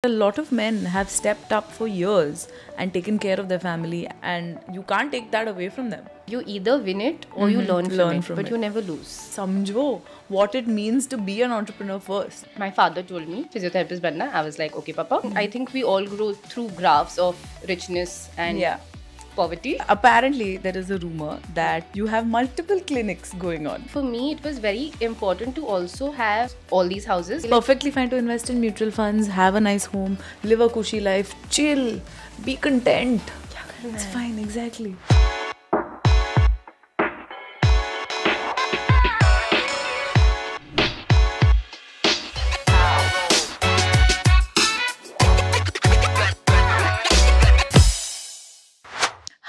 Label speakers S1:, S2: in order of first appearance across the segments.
S1: A lot of men have stepped up for years and taken care of their family, and you can't take that away from them.
S2: You either win it or you learn from it, but you never lose.
S1: Samjho what it means to be an entrepreneur first.
S2: My father told me, physiotherapist banna. I was like, okay, Papa. I think we all grow through graphs of richness and poverty.
S1: Apparently, there is a rumor that you have multiple clinics going on.
S2: For me, it was very important to also have all these houses.
S1: Perfectly fine to invest in mutual funds, have a nice home, live a cushy life, chill, be content. It's fine, exactly.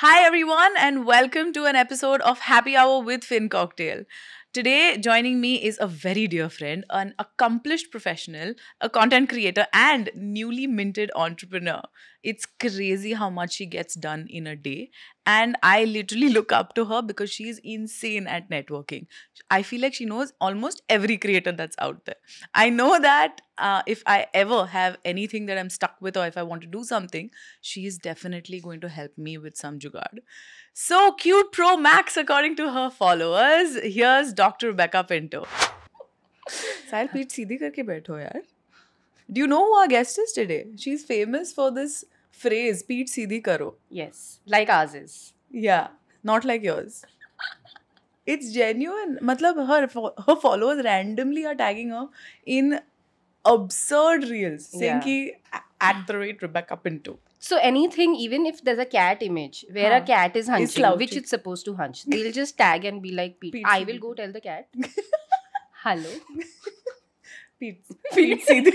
S1: Hi everyone and welcome to an episode of Happy Hour with FinCocktail. Today joining me is a very dear friend, an accomplished professional, a content creator and newly minted entrepreneur. It's crazy how much she gets done in a day, and I literally look up to her because she's insane at networking. I feel like she knows almost every creator that's out there. I know that if I ever have anything that I'm stuck with or if I want to do something, she is definitely going to help me with some jugaad. So cute Pro Max according to her followers. Here's Dr. Rebecca Pinto. Sayali, Peeth Seedhi Rakho baitho yaar. Do you know who our guest is today? She's famous for this phrase, Peeth Seedhi Rakho.
S2: Yes, like ours is.
S1: Yeah, not like yours. It's genuine. Matlab, her followers randomly are tagging her in absurd reels saying ki @ Rebecca Pinto.
S2: So anything, even if there's a cat image where a cat is hunching, which it's supposed to hunch, they'll just tag and be like, Peeth. I will go tell the cat. Hello.
S1: Peeth Seedhi.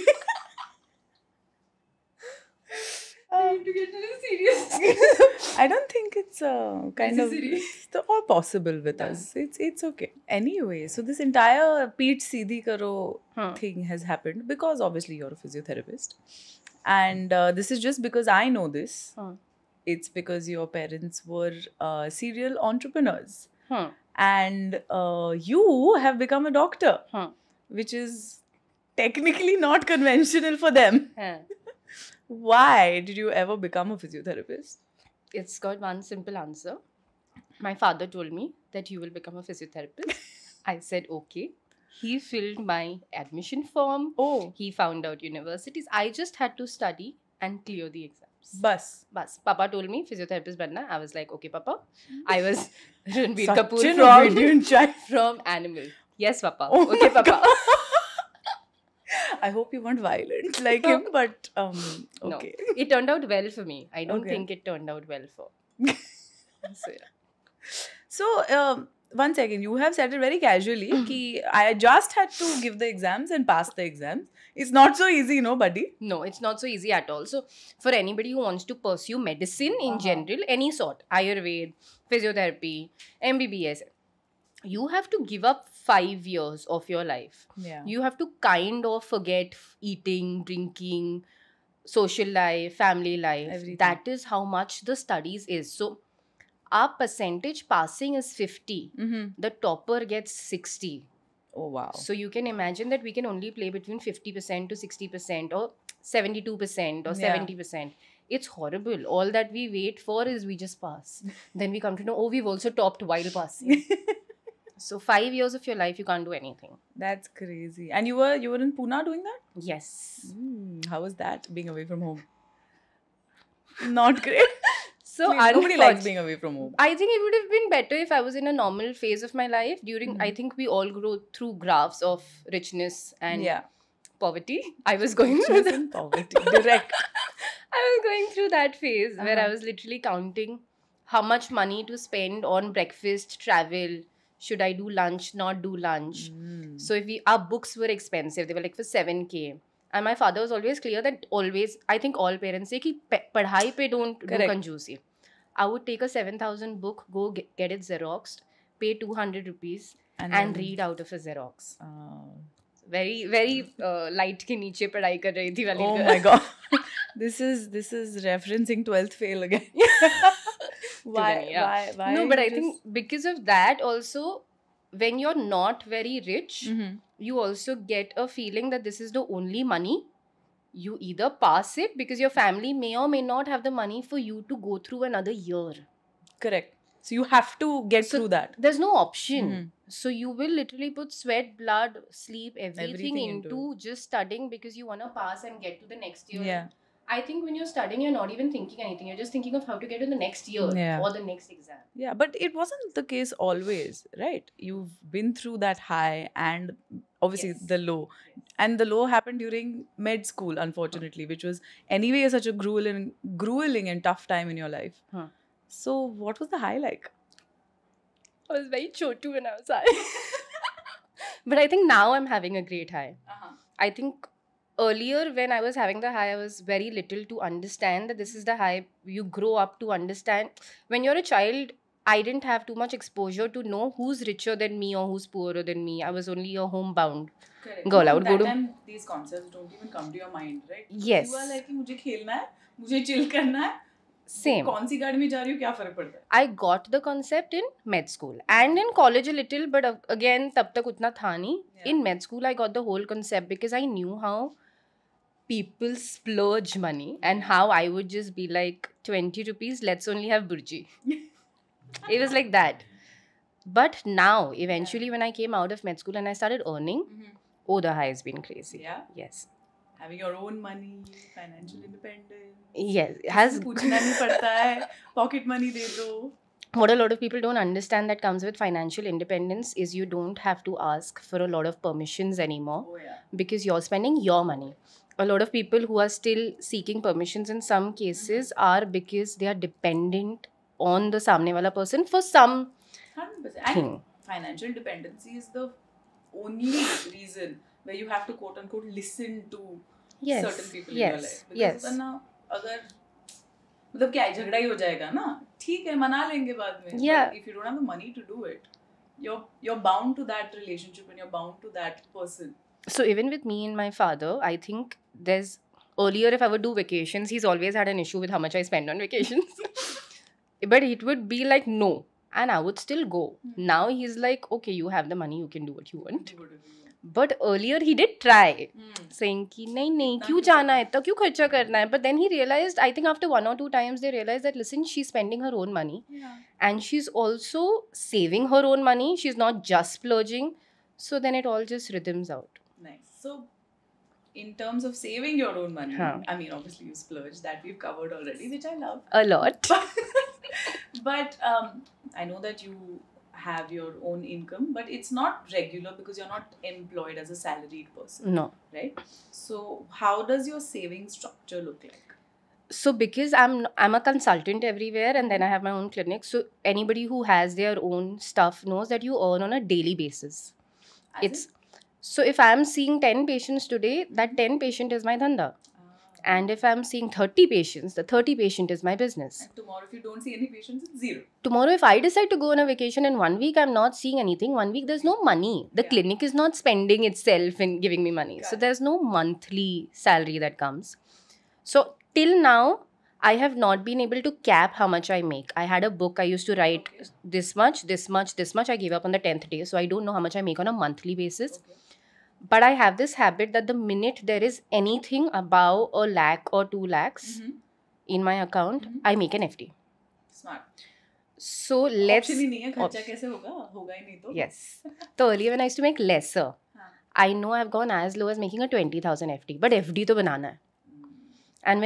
S2: To get a little serious.
S1: I don't think it's kind of all possible with us. It's okay. Anyway, so this entire Peeth Seedhi Rakho thing has happened because obviously you're a physiotherapist. And this is just because I know this. It's because your parents were serial entrepreneurs. And you have become a doctor, which is technically not conventional for them. Why did you ever become a physiotherapist?
S2: It's got one simple answer. My father told me that you will become a physiotherapist. I said, okay. He filled my admission form. He found out universities. I just had to study and clear the exams.
S1: Bas.
S2: Papa told me physiotherapist banna. I was like, okay, Papa. I was Ranbir Kapoor from Animal. Yes, Papa. Okay, Papa.
S1: I hope you weren't violent like him, but okay.
S2: No, it turned out well for me. I don't think it turned out well for.
S1: So, one second, you have said it very casually ki I just had to give the exams and pass the exams. It's not so easy, no, buddy?
S2: No, it's not so easy at all. So, for anybody who wants to pursue medicine in general, any sort, Ayurveda, physiotherapy, MBBS, you have to give up 5 years of your life. You have to kind of forget eating, drinking, social life, family life. Everything. That is how much the studies is. So, our percentage passing is 50. The topper gets 60.
S1: Oh, wow.
S2: So, you can imagine that we can only play between 50% to 60% or 72% or 70%. It's horrible. All that we wait for is we just pass. Then we come to know, we've also topped while passing. So 5 years of your life, you can't do anything.
S1: That's crazy. And you were in Pune doing that?
S2: Yes.
S1: How was that, being away from home? Not great.
S2: So
S1: nobody likes being away from home.
S2: I think it would have been better if I was in a normal phase of my life. During, I think we all grow through graphs of richness and poverty. I was going through
S1: poverty. Direct.
S2: I was going through that phase where I was literally counting how much money to spend on breakfast, travel. Should I do lunch, not do lunch? So our books were expensive. They were like for 7K. And my father was always clear that I think all parents say ki padhai pe don't do kanjoosi. I would take a 7,000 book, go get it Xeroxed, pay 200 rupees and read out of a Xerox. Very, very light ke niche padhai kar rahi thi wali.
S1: Oh my God. This is referencing 12th fail again. Why?
S2: No, but I think because of that also, when you're not very rich, you also get a feeling that this is the only money you either pass it because your family may or may not have the money for you to go through another year.
S1: Correct. So you have to get
S2: So
S1: through that.
S2: there's no option.
S1: Mhm.
S2: So you will literally put sweat, blood, sleep, everything
S1: Everything into
S2: into just studying because you want to pass and get to the next year.
S1: Yeah.
S2: I think when you're studying, you're not even thinking anything. You're just thinking of how to get to the next year
S1: Yeah.
S2: or the next exam.
S1: Yeah, but it wasn't the case always, right? You've been through that high and obviously
S2: Yes.
S1: the low. And the low happened during med school, unfortunately, which was anyway such a grueling and tough time in your life.
S2: Huh.
S1: So what was the high like?
S2: I was very chotu when I was high. But I think now I'm having a great high. I think earlier when I was having the high, I was very little to understand that this is the high. You grow up to understand. When you're a child, I didn't have too much exposure to know who's richer than me or who's poorer than me. I was only a homebound girl. I would go to...
S1: time these concepts don't even come to your mind, right?
S2: Yes.
S1: You are like, मुझे खेलना है, मुझे chill करना है.
S2: Same.
S1: कौन सी गाड़ी में जा रही हो, क्या फर्क पड़ता है?
S2: I got the concept in med school and in college a little, but again तब तक उतना था नहीं. In med school I got the whole concept because I knew how people splurge money and how I would just be like 20 rupees, let's only have burji. It was like that. But now, eventually, when I came out of med school and I started earning, oh, the high has been crazy.
S1: Yeah?
S2: Yes.
S1: Having your own money, financial independence.
S2: Yes. It has...
S1: पूछना नहीं पड़ता है, pocket money दे दो.
S2: What a lot of people don't understand that comes with financial independence is you don't have to ask for a lot of permissions anymore.
S1: Oh, yeah.
S2: Because you're spending your money. A lot of people who are still seeking permissions in some cases are because they are dependent on the samne wala person for some
S1: 100%.
S2: thing.
S1: And financial dependency is the only reason where you have to quote unquote listen to certain people in your life. Because वरना अगर मतलब क्या है, झगड़ा ही हो जाएगा ना, ठीक है मना लेंगे बाद में.
S2: Yeah.
S1: But if you don't have the money to do it, you're bound to that relationship and you're bound to that person.
S2: So even with me and my father, I think there's... Earlier, if I would do vacations, he's always had an issue with how much I spend on vacations. But it would be like, no. And I would still go. Now he's like, okay, you have the money, you can do what you want. But earlier he did try. Saying ki, nahi, kyun jana hai, to kyun kharcha karna hai? But then he realized, I think after 1 or 2 times, they realized that, listen, she's spending her own money.
S1: Yeah.
S2: And she's also saving her own money. She's not just splurging. So then it all just rhythms out.
S1: Nice. So, in terms of saving your own money,
S2: Huh.
S1: I mean, obviously you splurge, that we've covered already, which I love.
S2: A lot.
S1: But I know that you have your own income, but it's not regular because you're not employed as a salaried person.
S2: No.
S1: Right? So, how does your saving structure look like?
S2: So because I'm a consultant everywhere and then I have my own clinic. So anybody who has their own stuff knows that you earn on a daily basis. So if I'm seeing 10 patients today, that 10 patient is my dhanda. And if I'm seeing 30 patients, the 30 patient is my business.
S1: And tomorrow, if you don't see any patients, it's zero.
S2: Tomorrow, if I decide to go on a vacation and 1 week I'm not seeing anything, 1 week there's no money. The clinic is not spending itself in giving me money. So there's no monthly salary that comes. So till now, I have not been able to cap how much I make. I had a book I used to write this much, this much, this much. I gave up on the 10th day. So I don't know how much I make on a monthly basis. But I have this habit that the minute there is anything above a lakh or 2 lakhs in my account, I make an FD.
S1: Smart.
S2: So let's...
S1: Option ही नहीं है, खर्चा कैसे होगा? होगा ही नहीं तो.
S2: Yes. So earlier when I used to make lesser, I know I've gone as low as making a 20,000 FD. But FD to banana hai. And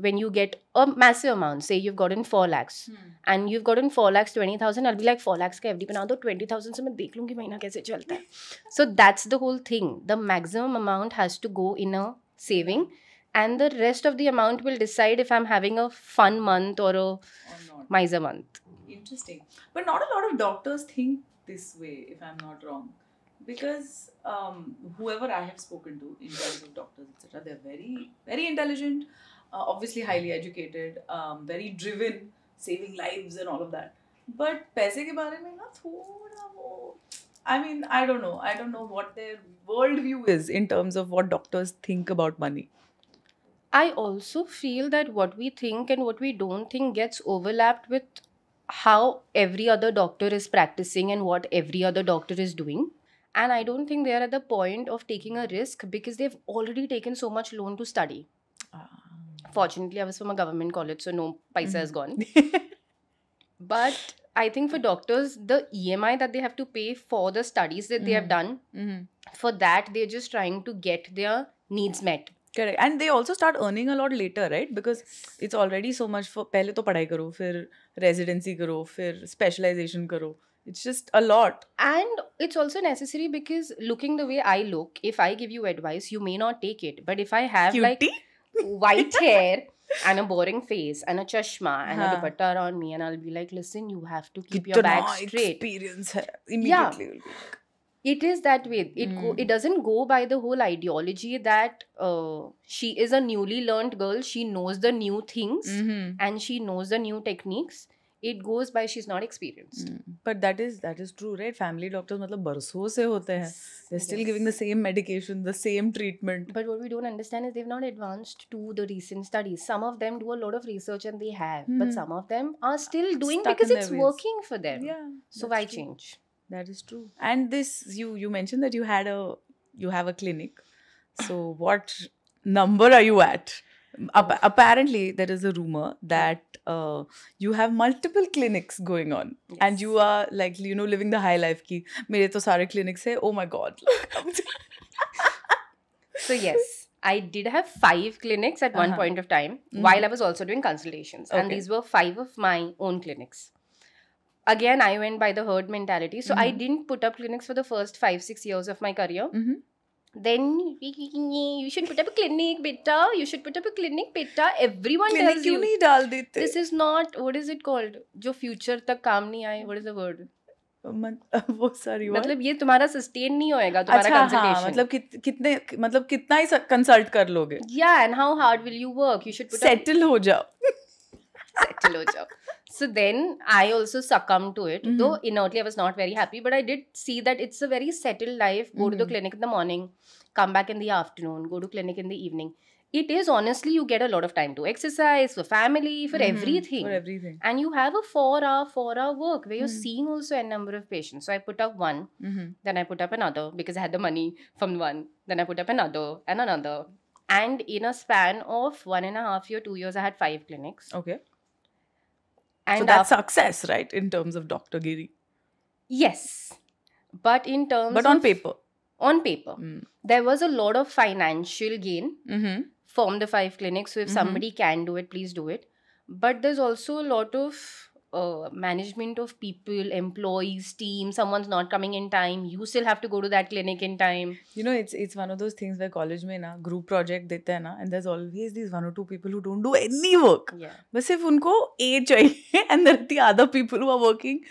S2: when you get a massive amount, say you've gotten 4 lakhs and you've gotten 4 lakhs 20,000, I'll be like 4 lakhs ka FD bana do, 20,000 se main dekh lungi mahina kaise chalta hai. So that's the whole thing. The maximum amount has to go in a saving and the rest of the amount will decide if I'm having a fun month or a miser month.
S1: Interesting. But not a lot of doctors think this way, if I'm not wrong. Because whoever I have spoken to in terms of doctors, etc., they're very, very intelligent, obviously highly educated, very driven, saving lives and all of that. But पैसे के बारे में ना थोड़ा वो, I mean, I don't know what their worldview is in terms of what doctors think about money.
S2: I also feel that what we think and what we don't think gets overlapped with how every other doctor is practicing and what every other doctor is doing. And I don't think they are at the point of taking a risk because they've already taken so much loan to study. Fortunately, I was from a government college, so no paisa is gone. But I think for doctors, the EMI that they have to pay for the studies that they have done, for that, they're just trying to get their needs met.
S1: Correct. And they also start earning a lot later, right? Because it's already so much for पहले तो पढ़ाई करो, फिर residency करो, फिर specialization करो. It's just a lot.
S2: And it's also necessary because looking the way I look, if I give you advice, you may not take it. But if I have like white hair and a boring face and a chashma and a dupatta around me, and I'll be like, listen, you have to keep your back straight.
S1: Experience hai. Immediately will be like.
S2: It is that way. It doesn't go by the whole ideology that she is a newly learned girl. She knows the new things and she knows the new techniques. It goes by she's not experienced.
S1: But that is true, right? Family doctors मतलब बरसों से होते हैं. They're still giving the same medication, the same treatment.
S2: But what we don't understand is they've not advanced to the recent studies. Some of them do a lot of research and they have. But some of them are still doing
S1: Stuck
S2: because
S1: in
S2: it's
S1: their ways.
S2: working for them.
S1: Yeah.
S2: So why change?
S1: That is true. And this, you mentioned that you have a clinic. So what number are you at? Apparently, there is a rumor that you have multiple clinics going on. Yes. And you are like, living the high life ki, mere to sare clinics hai, oh my God.
S2: So yes, I did have 5 clinics at one point of time while I was also doing consultations. Okay. And these were 5 of my own clinics. Again, I went by the herd mentality. So I didn't put up clinics for the first 5-6 years of my career. Then you should put up a clinic, beta. You should put up a clinic, beta. Everyone
S1: clinic
S2: tells you.
S1: Nahi dal dete?
S2: This is not, what is it called? Jo future tak kaam nahi aaye. What is the word?
S1: वो सारी
S2: मतलब ये तुम्हारा sustain नहीं होएगा तुम्हारा consultation.
S1: मतलब कितना ही consult कर लोगे.
S2: Yeah, and how hard will you work? You should put
S1: settle हो जाओ.
S2: Settle ho jao. So then I also succumbed to it. Though inwardly I was not very happy, but I did see that it's a very settled life. Go to the clinic in the morning, come back in the afternoon, go to clinic in the evening. It is honestly, you get a lot of time to exercise, for family, for everything.
S1: For everything.
S2: And you have a 4-hour work where you're seeing also a number of patients. So I put up one, then I put up another because I had the money from one. Then I put up another and another. And in a span of 1.5 years, 2 years, I had 5 clinics.
S1: Okay.
S2: And
S1: so that's success, right? In terms of Dr. Giri.
S2: Yes. But in terms
S1: But on paper.
S2: On paper. There was a lot of financial gain from the 5 clinics. So if somebody can do it, please do it. But there's also a lot of management of people, employees, team. Someone's not coming in time. You still have to go to that clinic in time.
S1: It's one of those things where college mein na group project dete hai na, and there's always these 1 or 2 people who don't do any work.
S2: Yeah.
S1: But sirf unko A chahiye, and there are the other people who are working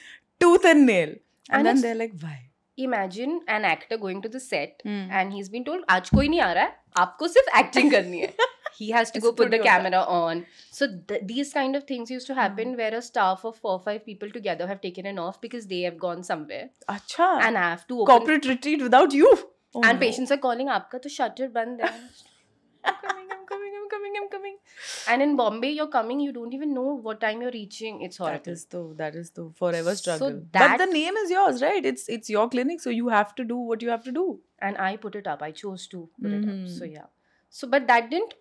S1: tooth and nail. And then they're like, why?
S2: Imagine an actor going to the set and he's been told, "Aaj koi nahi aa raha hai, aapko sirf acting karni hai." He has to go put the camera on. So these kind of things used to happen where a staff of 4 or 5 people together have taken an off because they have gone somewhere.
S1: Acha.
S2: And I have to open...
S1: Corporate retreat without you.
S2: Oh, and patients are calling, "Aapka to shutter band hai." I'm coming. And in Bombay, you're coming, you don't even know what time you're reaching. It's horrible.
S1: That is the forever struggle.
S2: So
S1: but the name is yours, right? It's your clinic, so you have to do what you have to do.
S2: And I put it up. I chose to put it up. So yeah. So but that didn't...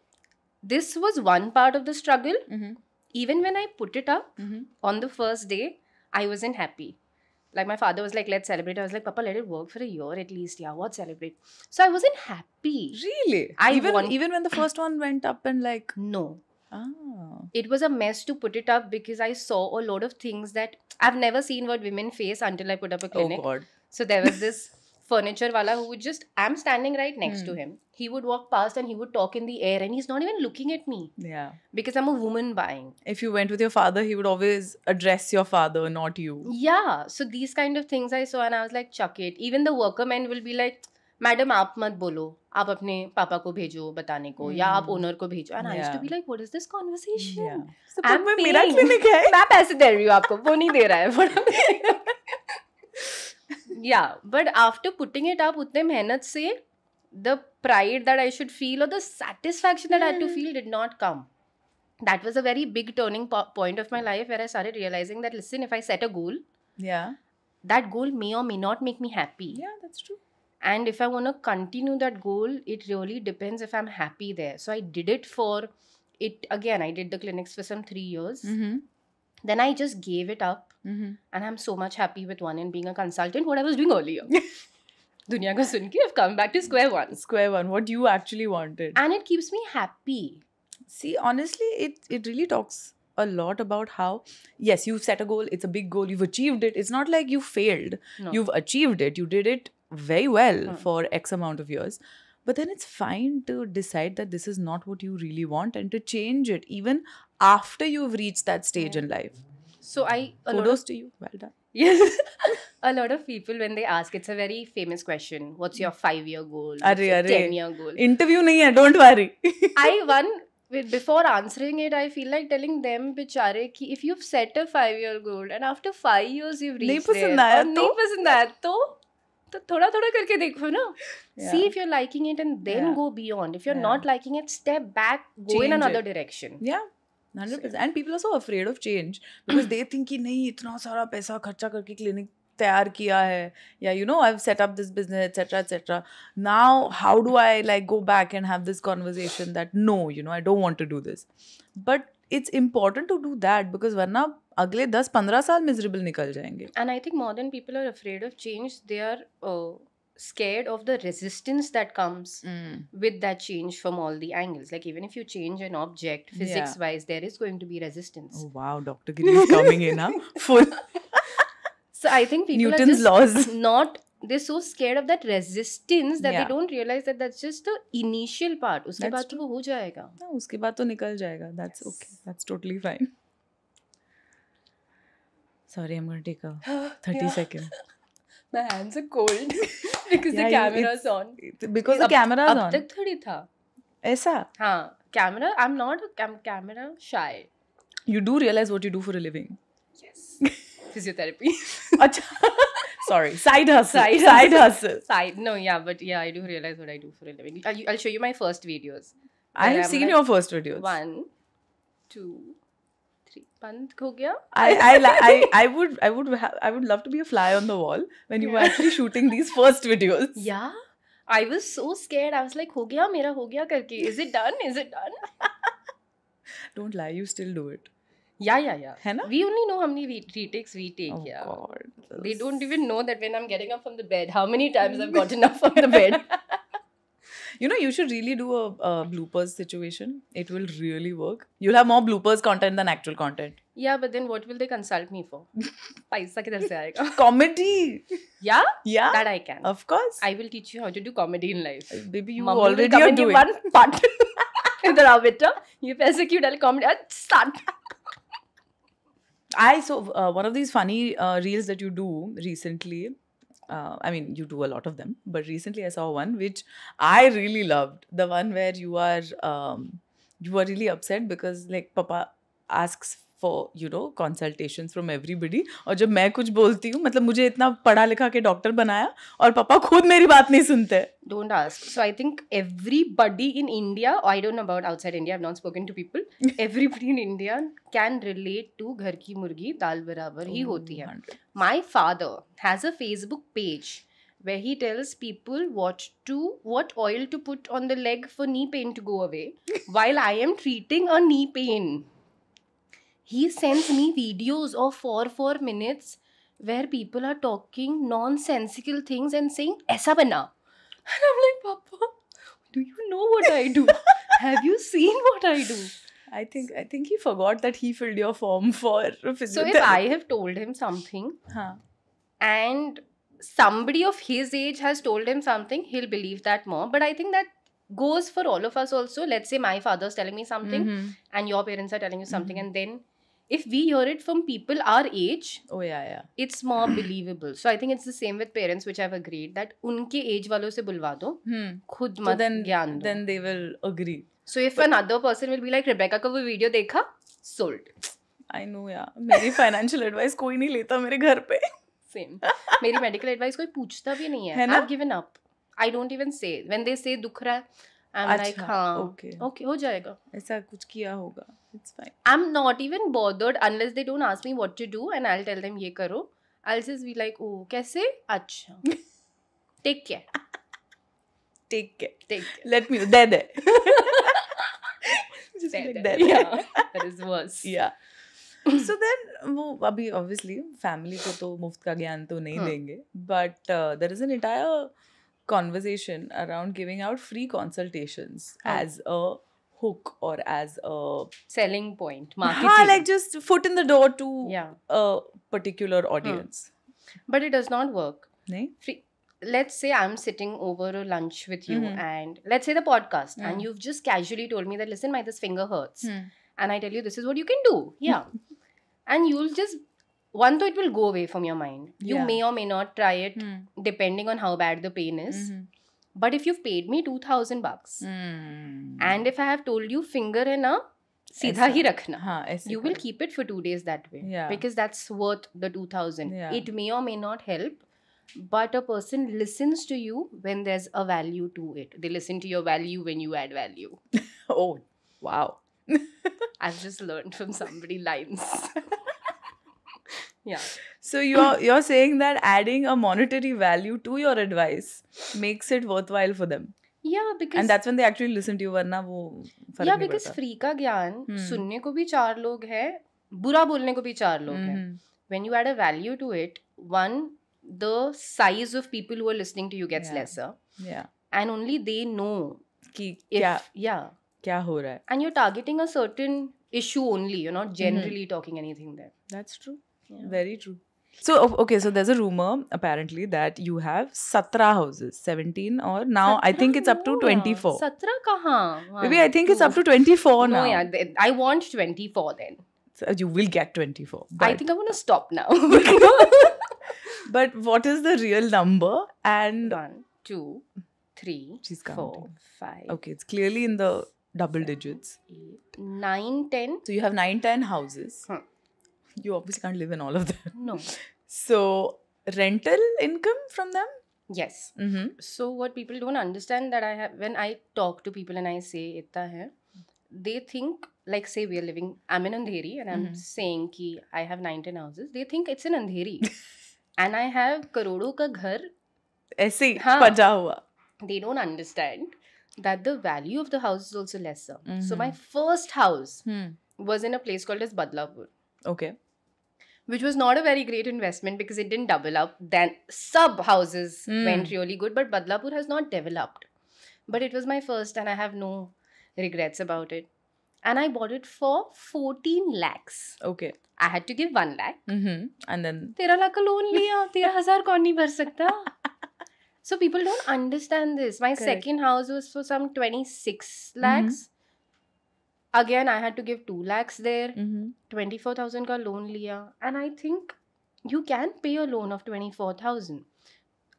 S2: This was one part of the struggle. Even when I put it up on the first day, I wasn't happy. Like my father was like, "Let's celebrate." I was like, "Papa, let it work for a year at least. Yeah, what celebrate?" So I wasn't happy.
S1: Really? Even when the first one went up and like...
S2: No. It was a mess to put it up because I saw a lot of things that I've never seen what women face until I put up a clinic.
S1: Oh God.
S2: So there was this furniture wala who would just... I'm standing right next to him. He would walk past and he would talk in the air and he's not even looking at me.
S1: Yeah.
S2: Because I'm a woman buying.
S1: If you went with your father, he would always address your father, not you.
S2: Yeah. So these kind of things I saw and I was like, chuck it. Even the worker men will be like, "Madam, aap mat bolo. Aap apne papa ko bhejo batane ko. Ya aap owner ko bhejo." And I used to be like, what is this conversation?
S1: Yeah. So
S2: I'm paying.
S1: Mera clinic hai.
S2: मैं पैसे दे रही हूँ आपको. वो नहीं दे रहा है. Yeah. But after putting it up, utne mehnat se, the pride that I should feel or the satisfaction that I had to feel did not come. That was a very big turning point of my life where I started realizing that, listen, if I set a goal,
S1: that goal
S2: may or may not make me happy.
S1: Yeah, that's true.
S2: And if I want to continue that goal, it really depends if I'm happy there. So I did it for it again. I did the clinics for some 3 years. Then I just gave it up. And I'm so much happy with one and being a consultant, what I was doing earlier. Dunya ko sun ke, I've come back to square one.
S1: Square one, what you actually wanted.
S2: And it keeps me happy.
S1: See, honestly, it really talks a lot about how, yes, you've set a goal, it's a big goal, you've achieved it. It's not like you failed.
S2: No.
S1: You've achieved it. You did it very well for X amount of years. But then it's fine to decide that this is not what you really want and to change it even after you've reached that stage in life.
S2: So
S1: Kudos to you. Well done.
S2: Yes. A lot of people, when they ask, it's a very famous question. What's your 5-year goal? What's your 10-year goal?
S1: Interview nahi hai, don't worry.
S2: Before answering it, I feel like telling them, bichare, ki if you've set a 5-year goal and after 5 years you've reached there, nahi pasand aaya to thoda karke dekho na. See if you're liking it and then go beyond. If you're not liking it, step back, go in another direction.
S1: Yeah. 100%. And people are so afraid of change because they think कि नहीं इतना सारा पैसा खर्चा करके clinic तैयार किया है, yeah, you know, I've set up this business, etc. Now how do I like go back and have this conversation that no, you know, I don't want to do this. But it's important to do that because वरना अगले 10-15 साल miserable निकल जाएंगे.
S2: And I think more than people are afraid of change, they are scared of the resistance that comes with that change from all the angles. Like even if you change an object physics wise, there is going to be resistance.
S1: Oh wow, Dr. Giri is coming in, huh? Full.
S2: So I think people
S1: Newton's
S2: are just
S1: laws.
S2: They're so scared of that resistance that they don't realize that that's just the initial part. Uske baad to wo ho jayega.
S1: No, uske baad to nikal jayega. That's okay. That's totally fine. Sorry, I'm going to take a 30 seconds.
S2: My hands are cold because the camera's on.
S1: Because the camera's on.
S2: अब तक थोड़ी था.
S1: ऐसा?
S2: हाँ, camera. I'm not camera shy.
S1: You do realize what you do for a living?
S2: Yes. Physiotherapy.
S1: Acha. Sorry. Side hustle.
S2: No, yeah, but yeah, I do realize what I do for a living. I'll show you my first videos.
S1: I have seen your first videos.
S2: 1, 2, 3. Band ho gaya?
S1: I would love to be a fly on the wall when you were actually shooting these first videos.
S2: Yeah. I was so scared. I was like, ho gaya, mera ho gaya karke. Is it done?
S1: Don't lie, you still do it.
S2: Yeah.
S1: Hai na?
S2: We only know how many retakes we take.
S1: Oh
S2: yeah.
S1: God.
S2: They don't even know that when I'm getting up from the bed, how many times I've gotten up from the bed.
S1: You know, you should really do a bloopers situation. It will really work. You'll have more bloopers content than actual content.
S2: Yeah, but then what will they consult me for? Paisa kidhar se aayega?
S1: Comedy.
S2: Yeah?
S1: Yeah.
S2: That I can.
S1: Of course.
S2: I will teach you how to do comedy in life.
S1: Baby, you
S2: Mummy
S1: already
S2: will come
S1: are
S2: and give
S1: doing.
S2: one part. Idhar aao beta. Ye paise kyun dal comedy? Start.
S1: One of these funny reels that you do recently, I mean, you do a lot of them, but recently I saw one which I really loved. The one where you are really upset because like Papa asks for, you know, consultations from everybody. और जब मैं कुछ बोलती हूँ, मतलब मुझे इतना पढ़ा लिखा के डॉक्टर बनाया और पापा खुद मेरी बात नहीं सुनते.
S2: Don't ask. So I think everybody in India, I don't know about outside India, I've not spoken to people. Everybody in India can relate to घर की मुर्गी दाल बराबर ही होती है. My father has a Facebook page where he tells people what oil to put on the leg for knee pain to go away while I am treating a knee pain. He sends me videos of 4 minutes where people are talking nonsensical things and saying, "Aisa bana." And I'm like, Papa, do you know what I do? Have you seen what I do?
S1: I think he forgot that he filled your form for physiotherapy.
S2: So if I have told him something and somebody of his age has told him something, he'll believe that more. But I think that goes for all of us also. Let's say my father's telling me something and your parents are telling you something, and then if we hear it from people our age, it's more believable. So I think it's the same with parents, which I've agreed that unke age walon se bulwa do, khud mat gyan do.
S1: Then they will agree.
S2: So if another person will be like, Rebecca ka wo video dekha, sold.
S1: I know, yeah. मेरी financial advice कोई नहीं लेता मेरे घर पे.
S2: Same. मेरी medical advice कोई पूछता भी नहीं है. I've given up. I don't even say. When they say दुख रहा है, I'm like, हाँ, okay, हो जाएगा.
S1: ऐसा कुछ किया होगा. It's fine.
S2: I'm not even bothered unless they don't ask me what to do and I'll tell them ये करो. I'll just be like, oh, कैसे? अच्छा. Take care.
S1: take care.
S2: Take care.
S1: Let me know. There. Just
S2: There,
S1: like
S2: there.
S1: there.
S2: Yeah, that is worse.
S1: Yeah. So then, वो अभी obviously family को तो मुफ्त का ज्ञान तो नहीं देंगे, but there is an entire conversation around giving out free consultations as a hook or as a
S2: selling point, marketing.
S1: हाँ, like just foot in the door to a particular audience.
S2: But it does not work.
S1: नहीं?
S2: Free. Let's say I'm sitting over a lunch with you and let's say the podcast and you've just casually told me that, listen, my this finger hurts. And I tell you, this is what you can do. Yeah. And you'll just, one, though it will go away from your mind. You may or may not try it depending on how bad the pain is. But if you've paid me $2,000 and if I have told you finger है ना सीधा ही रखना, you will keep it for 2 days that way. Yeah. Because that's worth the 2,000. Yeah. It may or may not help, but a person listens to you when there's a value to it. They listen to your value when you add value.
S1: Oh, wow.
S2: I've just learned from somebody lines. Yeah.
S1: So you're saying that adding a monetary value to your advice makes it worthwhile for them.
S2: Yeah, because
S1: and that's when they actually listen to you. वरना वो फर्क
S2: yeah,
S1: नहीं
S2: because
S1: पड़ता.
S2: free का ज्ञान सुनने को भी 4 लोग हैं, बुरा बोलने को भी 4 लोग हैं. When you add a value to it, one, the size of people who are listening to you gets lesser. Yeah. And only they know
S1: कि क्या हो रहा है.
S2: And you're targeting a certain issue only. You're not generally talking anything there.
S1: That's true. Yeah. Very true. So, okay, so there's a rumor apparently that you have 17 houses, 17 or now 17? I think it's up to 24.
S2: 17 kahan?
S1: Maybe I think it's up to 24 now.
S2: No, yeah, I want 24 then.
S1: So you will get 24.
S2: I think I'm going to stop now.
S1: But what is the real number? And
S2: 1, 2, 3, 4, 5.
S1: Okay, it's clearly in the double digits.
S2: 8, 9, 10.
S1: So you have 9, 10 houses. You obviously can't live in all of them.
S2: No.
S1: So rental income from them?
S2: Yes. So what people don't understand that I have, when I talk to people and I say itna hai, they think, like say we are living, I'm in Andheri and I'm saying ki I have 9, 10 houses. They think it's in Andheri. And I have karodo ka ghar.
S1: Aise paja hua.
S2: They don't understand that the value of the house is also lesser. So my first house was in a place called as Badlapur.
S1: Okay.
S2: Which was not a very great investment because it didn't double up. Then sub houses went really good, but Badlapur has not developed. But it was my first and I have no regrets about it. And I bought it for 14 lakhs.
S1: Okay.
S2: I had to give 1 lakh.
S1: And then
S2: 13 lakh ka loan liya. 13,000 kaun nahi bhar sakta. So people don't understand this. My second house was for some 26 lakhs. Again, I had to give 2 lakhs there. 24,000 ka loan liya. And I think you can pay a loan of 24,000.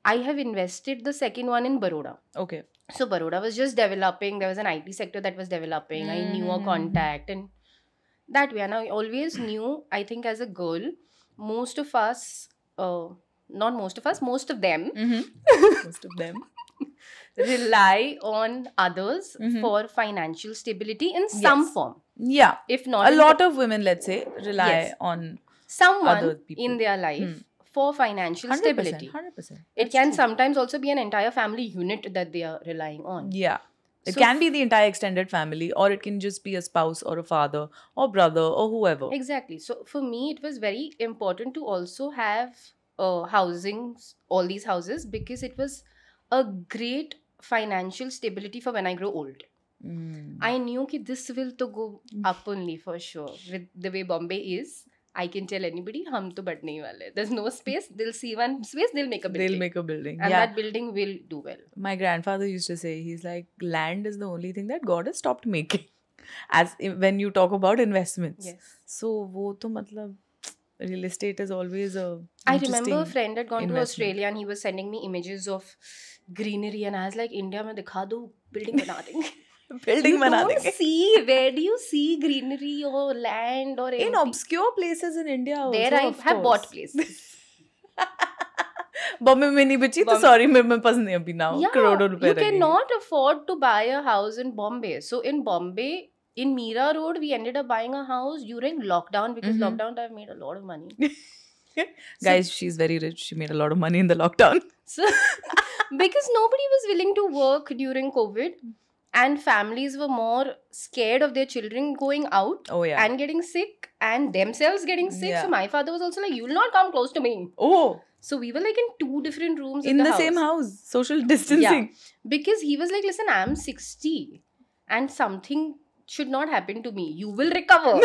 S2: I have invested the second one in Baroda.
S1: Okay.
S2: So Baroda was just developing. There was an IT sector that was developing. I knew a contact and that way. And I always knew, I think as a girl, most of us, not most of us, most of them.
S1: Most of them.
S2: Rely on others for financial stability in some form.
S1: Yeah.
S2: If not,
S1: a lot of women, let's say, rely on
S2: someone
S1: other people
S2: in their life for financial
S1: 100%,
S2: stability.
S1: 100%.
S2: It can sometimes also be an entire family unit that they are relying on.
S1: Yeah. It can be the entire extended family, or it can just be a spouse or a father or brother or whoever.
S2: Exactly. So for me, it was very important to also have housings, all these houses, because it was a great financial stability for when I grow old. I knew that this will to go up only for sure. With the way Bombay is, I can tell anybody, hum to bad nahi wale. There's no space. They'll see one space, they'll make a building.
S1: They'll make a building.
S2: And that building will do well.
S1: My grandfather used to say, he's like, land is the only thing that God has stopped making. As when you talk about investments.
S2: Yes.
S1: So, wo to matlab, real estate is always a
S2: I remember a friend had gone to Australia and he was sending me images of greenery and I was like, India mein dikha do, building bana denge.
S1: Building bana denge.
S2: See, where do you see greenery or land or anything?
S1: In obscure places in India also,
S2: there I have bought places.
S1: Bombay mein nahi bachi, to sorry, मेरे पास नहीं अभी now. करोड़ों रुपए
S2: you cannot afford to buy a house in Bombay. So in Bombay, in Meera Road, we ended up buying a house during lockdown because lockdown I've made a lot of money.
S1: Guys, she's very rich. She made a lot of money in the lockdown.
S2: So Because nobody was willing to work during COVID, and families were more scared of their children going out
S1: Oh, yeah.
S2: and getting sick and themselves getting sick.
S1: Yeah.
S2: So my father was also like, "You will not come close to me."
S1: Oh,
S2: So we were like in two different rooms
S1: in
S2: at
S1: the
S2: house.
S1: same house. Social distancing.
S2: Because he was like, "Listen, I'm 60 and something should not happen to me. You will recover."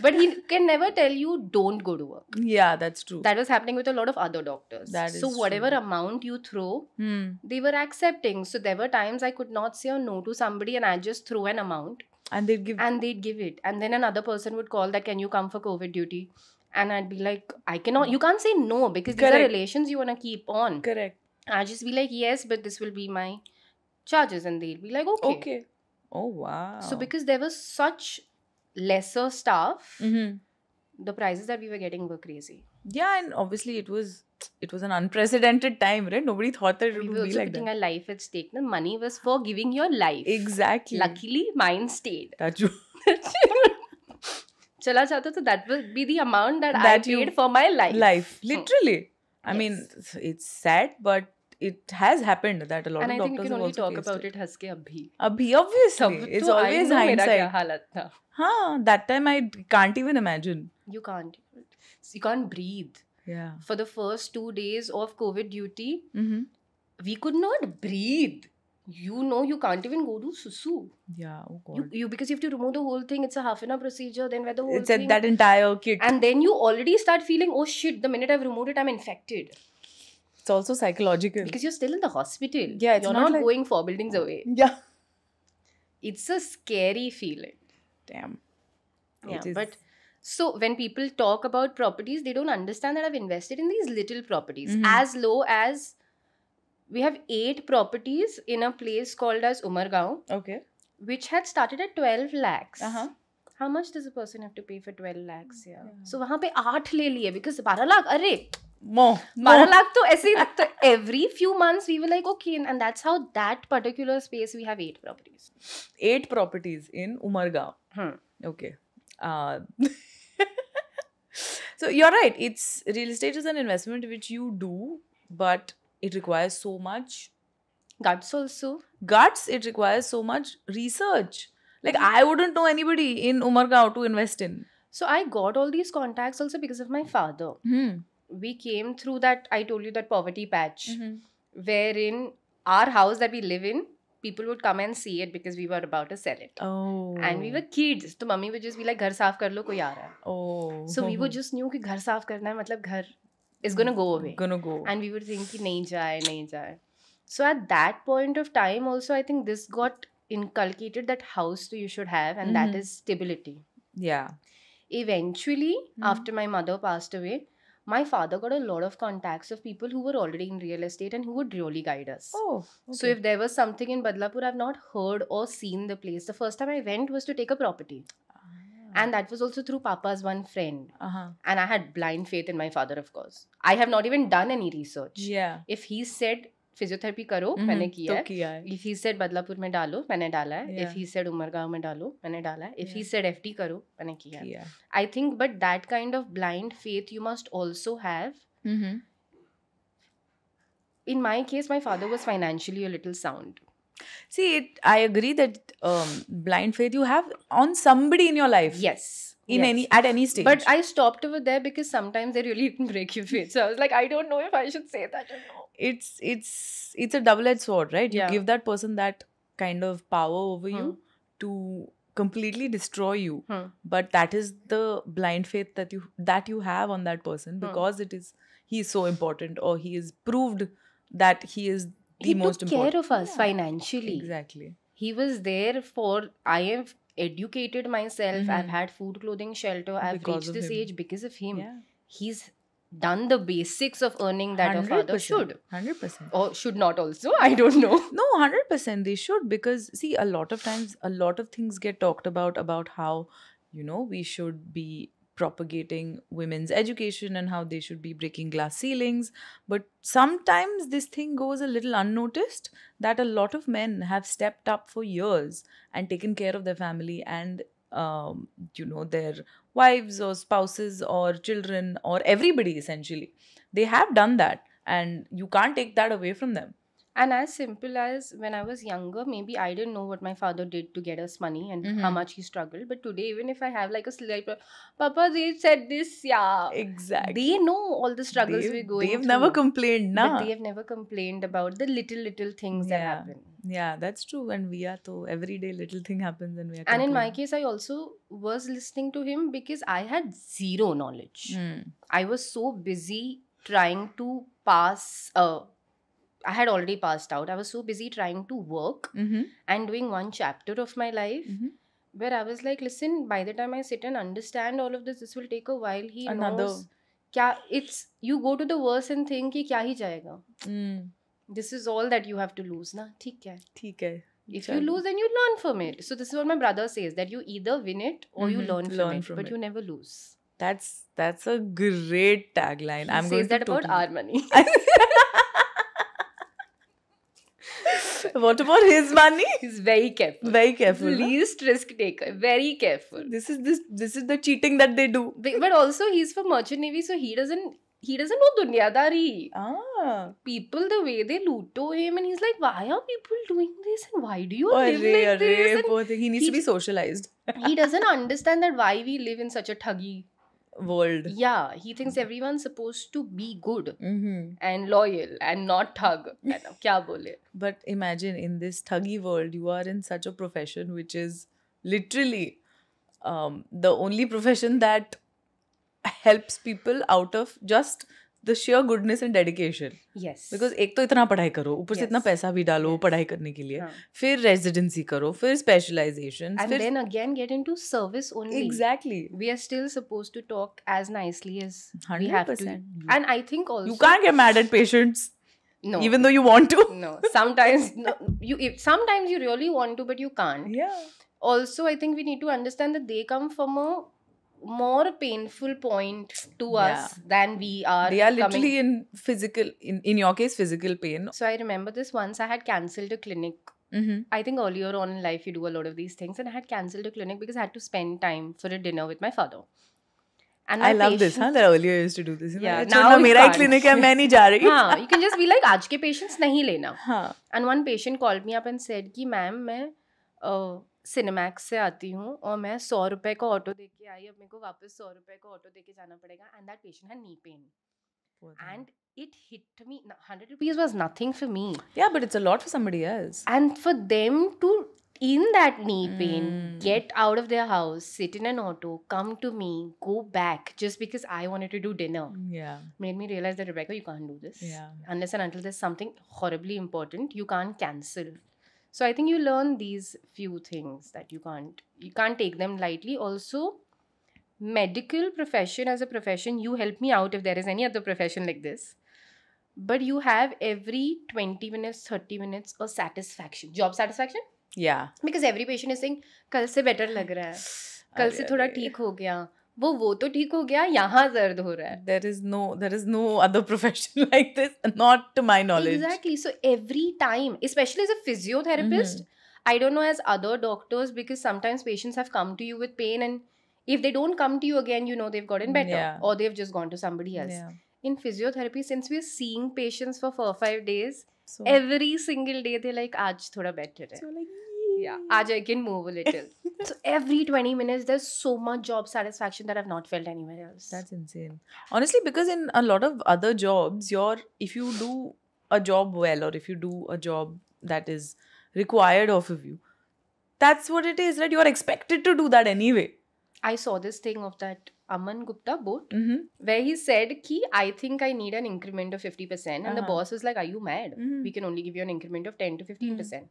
S2: But he can never tell you don't go to work.
S1: Yeah, that's true.
S2: That was happening with a lot of other doctors.
S1: That
S2: So
S1: is
S2: whatever
S1: true.
S2: amount you throw,
S1: Hmm.
S2: they were accepting. So there were times I could not say a no to somebody and I just throw an amount
S1: And they'd give.
S2: and they'd give it. And then another person would call that, "Can you come for COVID duty?" And I'd be like, "I cannot." You can't say no because these are
S1: Correct.
S2: relations you want to keep on.
S1: Correct.
S2: I'd just be like, "Yes, but this will be my charges." And they'll be like, "Okay."
S1: Okay. Oh, wow.
S2: So because there was such lesser staff,
S1: Mm-hmm.
S2: the prices that we were getting were crazy.
S1: Yeah, and obviously it was an unprecedented time, right? Nobody thought that it
S2: We
S1: would
S2: were
S1: be
S2: also
S1: like
S2: putting
S1: that.
S2: our life at stake. The money was for giving your life.
S1: Exactly.
S2: Luckily, mine stayed.
S1: That's true.
S2: Chala chata, so that will be the amount that I
S1: That you-
S2: paid for my life.
S1: Life. Literally. I
S2: Yes.
S1: mean, it's sad, but it has happened that a lot
S2: And
S1: of
S2: I think we
S1: doctors
S2: can
S1: have
S2: only
S1: also
S2: talk
S1: faced
S2: about it haske abhi.
S1: Abhi, obviously.
S2: Tab
S1: It's
S2: to I
S1: always
S2: know mera
S1: hindsight.
S2: kya halat tha.
S1: Huh, that time I can't even imagine.
S2: You can't. You can't breathe.
S1: Yeah.
S2: For the first 2 days of COVID duty,
S1: Mm-hmm.
S2: we could not breathe. You know, you can't even go to susu.
S1: Yeah, oh God.
S2: You because you have to remove the whole thing. It's a half an hour procedure. Then where the whole
S1: It's
S2: thing.
S1: at that entire kit.
S2: And then you already start feeling, oh shit, the minute I've removed it, I'm infected.
S1: It's also psychological.
S2: Because you're still in the hospital.
S1: Yeah, it's
S2: you're
S1: not
S2: not
S1: like-
S2: going 4 buildings away.
S1: Yeah.
S2: It's a scary feeling.
S1: Damn.
S2: Yeah,
S1: It is-
S2: but so when people talk about properties, they don't understand that I've invested in these little properties.
S1: Mhm.
S2: As low as we have 8 properties in a place called as Umargaon,
S1: Okay.
S2: which had started at 12 lakhs.
S1: Uh-huh.
S2: How much does a person have to pay for 12 lakhs? Yeah.
S1: Yeah.
S2: So वहाँ पे 8 ले लिए because 12 lakh, अरे
S1: More.
S2: 12 lakh तो ऐसे ही तो every few months we were like okay, and that's how that particular space we have 8 properties.
S1: 8 properties in Umargaon. Okay. So you're right. It's real estate is an investment which you do, but it requires so much
S2: Guts also.
S1: guts. It requires so much research. Like I wouldn't know anybody in Umargaon to invest in.
S2: So I got all these contacts also because of my father. We came through that, I told you, that poverty patch wherein our house that we live in, people would come and see it because we were about to sell it.
S1: Oh.
S2: And we were kids. So mummy would just be like, "Ghar saaf kar lo, koi aa raha hai."
S1: Oh.
S2: So we would just knew कि घर साफ करना है मतलब घर is gonna go away.
S1: Gonna go.
S2: And we would think कि नहीं जाए. So at that point of time also, I think this got inculcated that house you should have, and that is stability.
S1: Yeah.
S2: Eventually, after my mother passed away, my father got a lot of contacts of people who were already in real estate and who would really guide us.
S1: Oh.
S2: So if there was something in Badlapur I've not heard or seen the place, the first time I went was to take a property. And that was also through Papa's one friend. And I had blind faith in my father, of course. I have not even done any research.
S1: Yeah.
S2: If he said physiotherapy karo, मैंने किया
S1: तो किया है.
S2: If he said Badlapur में डालो, मैंने डाला है.
S1: Yeah.
S2: If he said Umargaon में डालो, मैंने डाला है. If he said FD करो, मैंने किया है.
S1: Yeah.
S2: I think, but that kind of blind faith you must also have. In my case, my father was financially a little sound.
S1: See, I agree that blind faith you have on somebody in your life.
S2: Yes.
S1: At any stage.
S2: But I stopped over there because sometimes they really break your faith. So I was like, I don't know if I should say that or not.
S1: It's a double-edged sword, right? You
S2: Yeah.
S1: give that person that kind of power over you to completely destroy you. But that is the blind faith that you have on that person because he is so important, or he is proved that he is the most
S2: took
S1: important.
S2: care of us financially.
S1: Exactly.
S2: He was there for, I have educated myself. I've had food, clothing, shelter. I've
S1: Because
S2: reached
S1: of
S2: this
S1: him.
S2: age because of him.
S1: Yeah.
S2: He's done the basics of earning that a father should.
S1: 100%.
S2: Or should not also. I don't know.
S1: No, 100% they should, because see, a lot of times a lot of things get talked about how, we should be propagating women's education and how they should be breaking glass ceilings. But sometimes this thing goes a little unnoticed, that a lot of men have stepped up for years and taken care of their family and their wives or spouses or children or everybody essentially. They have done that, and you can't take that away from them.
S2: And as simple as when I was younger, maybe I didn't know what my father did to get us money and how much he struggled. But today, even if I have like a slight, Papa, they said this, yeah.
S1: Exactly.
S2: They know all the struggles we're going
S1: They've
S2: through.
S1: never complained, na?
S2: But they have never complained about the little things that happen.
S1: Yeah, that's true. And we are to everyday little thing happens and we are
S2: And in my
S1: complaining.
S2: case, I also was listening to him because I had zero knowledge. I was so busy trying to pass. I had already passed out. I was so busy trying to work and doing one chapter of my life where I was like, listen, by the time I sit and understand all of this will take a while. He knows. It's you go to the verse and think कि क्या ही जाएगा. This is all that you have to lose, na? ठीक है. If you lose, then you learn from it. So this is what my brother says, that you either win it or you learn from it, but you never lose.
S1: That's a great tagline.
S2: He says that about our money.
S1: What about his money?
S2: He's very careful.
S1: Very careful.
S2: Least risk taker. Very careful.
S1: This is the cheating that they do.
S2: But also he's from Merchant Navy, so he doesn't know dunyadari. People, the way they luto him, and he's like, why are people doing this and why do you live like this? And
S1: poor thing. He needs to be socialized.
S2: He doesn't understand that why we live in such a thuggy
S1: world.
S2: Yeah, he thinks everyone's supposed to be good and loyal and not thug. Kya bole?
S1: But imagine in this thuggy world, you are in such a profession which is literally the only profession that helps people out of just the sheer goodness and dedication.
S2: Yes.
S1: Because एक तो इतना पढ़ाई करो, ऊपर से इतना पैसा भी डालो पढ़ाई करने के लिए, फिर residency करो, फिर specializations,
S2: and then again get into service only.
S1: Exactly.
S2: We are still supposed to talk as nicely as
S1: 100%.
S2: we have to. And I think also
S1: you can't get mad at patients.
S2: No.
S1: Even though you want to.
S2: No. Sometimes sometimes you really want to, but you can't.
S1: Yeah.
S2: Also, I think we need to understand that they come from a more painful point to us than we are.
S1: They are literally in physical, in your case, physical pain.
S2: So I remember this once I had cancelled a clinic. I think earlier on in life you do a lot of these things, and I had cancelled a clinic because I had to spend time for a dinner with my father. And
S1: I love this, that earlier I used to do this.
S2: Yeah, now
S1: मेरा clinic है, मैं नहीं जा रही.
S2: You can just be like, आज के patients नहीं लेना. And one patient called me up and said कि मैम मैं सिनेमैक्स से आती हूँ और मैं 100 रुपए का ऑटो दे के आई, अब मेरे को वापस 100 रुपए का ऑटो दे के जाना पड़ेगा. And that patient had knee pain. And it hit me. 100 rupees was nothing for me.
S1: Yeah, but it's a lot for somebody else.
S2: And for them to, in that knee pain, get out of their house, sit in an auto, come to me, go back just because I wanted to do dinner.
S1: Yeah.
S2: Made me realize that, Rebecca, you can't do this.
S1: Yeah.
S2: Unless and until there's something horribly important, you can't cancel. So I think you learn these few things that you can't take them lightly. Also, medical profession as a profession, you help me out if there is any other profession like this. But you have every 20 minutes, 30 minutes a satisfaction. Job satisfaction?
S1: Yeah.
S2: Because every patient is saying, कल से better लग रहा है, कल से थोड़ा ठीक हो गया, वो तो ठीक हो गया, यहाँ दर्द हो रहा है.
S1: There is no other profession like this, not to my knowledge.
S2: Exactly. So every time, especially as a physiotherapist, I don't know as other doctors, because sometimes patients have come to you with pain, and if they don't come to you again, you know they've gotten better or they've just gone to somebody else.
S1: Yeah.
S2: In physiotherapy, since we're seeing patients for 4-5 days, so every single day they're like, aaj thoda better hai.
S1: So like,
S2: yeah, aaj I can move a little. So every 20 minutes, there's so much job satisfaction that I've not felt anywhere else.
S1: That's insane. Honestly, because in a lot of other jobs, if you do a job well, or if you do a job that is required of you, that's what it is, right? You are expected to do that anyway.
S2: I saw this thing of that Aman Gupta boat where he said ki, I think I need an increment of 50%, and the boss was like, are you mad? We can only give you an increment of 10 to 15%.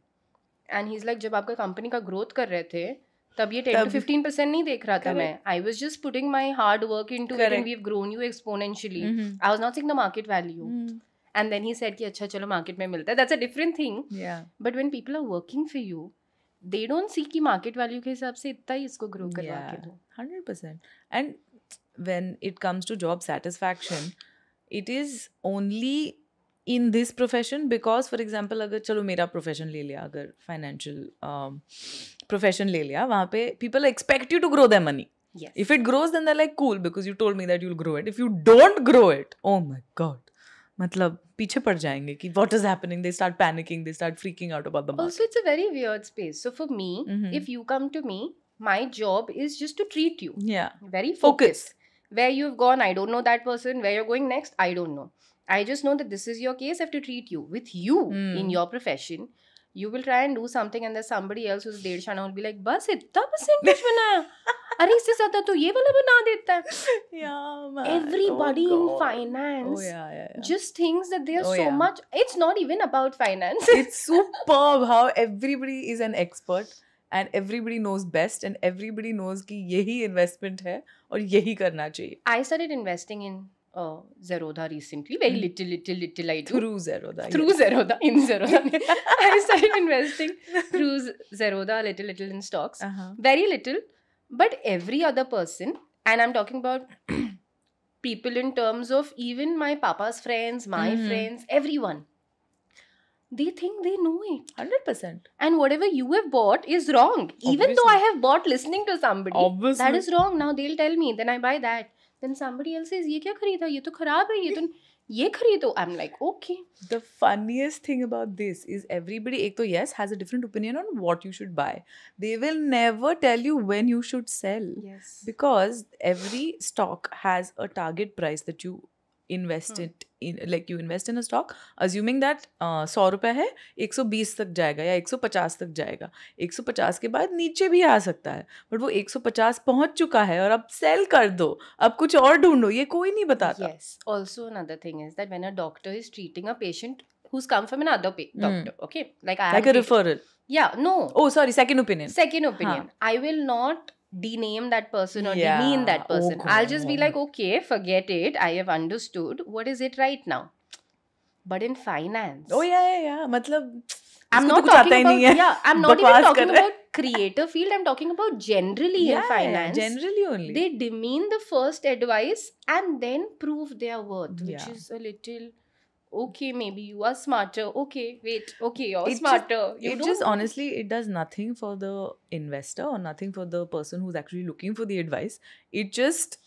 S2: And he's like, जब आपका company का growth कर रहे थे, तब ये 10 to 15% नहीं देख रहा था मैं. I was just putting my hard work into it, and we've grown you exponentially. I was not seeing the market value. And then he said कि अच्छा चलो market में मिलता है. That's a different thing.
S1: Yeah.
S2: But when people are working for you, they don't see कि market value के हिसाब से इतना ही इसको grow करवा के दो.
S1: 100%. And when it comes to job satisfaction, it is only in this profession, because for example अगर चलो मेरा profession ले लिया, अगर financial profession ले लिया, वहाँ पे people expect you to grow their money.
S2: Yes.
S1: If it grows, then they're like, cool, because you told me that you'll grow it. If you don't grow it, oh my god, मतलब पीछे पड़ जाएंगे कि what is happening, they start panicking, they start freaking out about the market.
S2: Also, it's a very weird space. So for me,
S1: Mhm.
S2: if you come to me, my job is just to treat you.
S1: Yeah.
S2: Very
S1: Focus.
S2: focused. Where you've gone, I don't know that person. Where you're going next, I don't know. I just know that this is your case. I have to treat you. With you in your profession, you will try and do something, and there's somebody else who's dead shana will be like, बस इतना percentage बनाया, अरे इससे ज़्यादा तो ये वाला बना देता है.
S1: Yeah, man.
S2: Everybody
S1: Oh,
S2: in
S1: God.
S2: finance
S1: Oh, yeah.
S2: just thinks that there's
S1: Oh,
S2: so
S1: yeah.
S2: much. It's not even about finance.
S1: It's superb how everybody is an expert and everybody knows best and everybody knows कि यही investment है और यही करना चाहिए.
S2: I started investing in Zerodha recently. Very little I do.
S1: Through Zerodha.
S2: Through Zerodha. In Zerodha. I started investing through Zerodha little in stocks. Very little. But every other person, and I'm talking about people in terms of even my papa's friends, my friends, everyone. They think they know it.
S1: 100%.
S2: And whatever you have bought is wrong. Even though I have bought listening to somebody.
S1: Obviously.
S2: That is wrong. Now they'll tell me. Then I buy that. Then somebody else says, ये क्या खरीदा? ये तो खराब है. ये खरीदो. I'm like, okay.
S1: The funniest thing about this is everybody, ek to yes, has a different opinion on what you should buy. They will never tell you when you should sell.
S2: Yes.
S1: Because every stock has a target price that you invest it in, like you invest in a stock assuming that 100 रुपए है 120 तक जाएगा या 150 तक जाएगा 150 के बाद नीचे भी आ सकता है बट वो 150 पहुंच चुका है और अब सेल कर दो अब कुछ और ढूंढो ये कोई नहीं बताता.
S2: Yes. Also another thing is that when a doctor is treating a patient who's come from another doctor, okay, like a
S1: referral.
S2: Yeah, no.
S1: Oh, sorry, second opinion.
S2: Second opinion. I will not dename that person or demean that person. I'll just be like, okay, forget it. I have understood. What is it right now? But in finance.
S1: Oh, yeah. मतलब
S2: I'm not talking about, I'm not even talking about creator field. I'm talking about generally in finance.
S1: Generally only.
S2: They demean the first advice and then prove their worth, which is a little... Okay, maybe you are smarter. Okay, wait. Okay, you're smarter.
S1: Honestly, it does nothing for the investor or nothing for the person who's actually looking for the advice. It just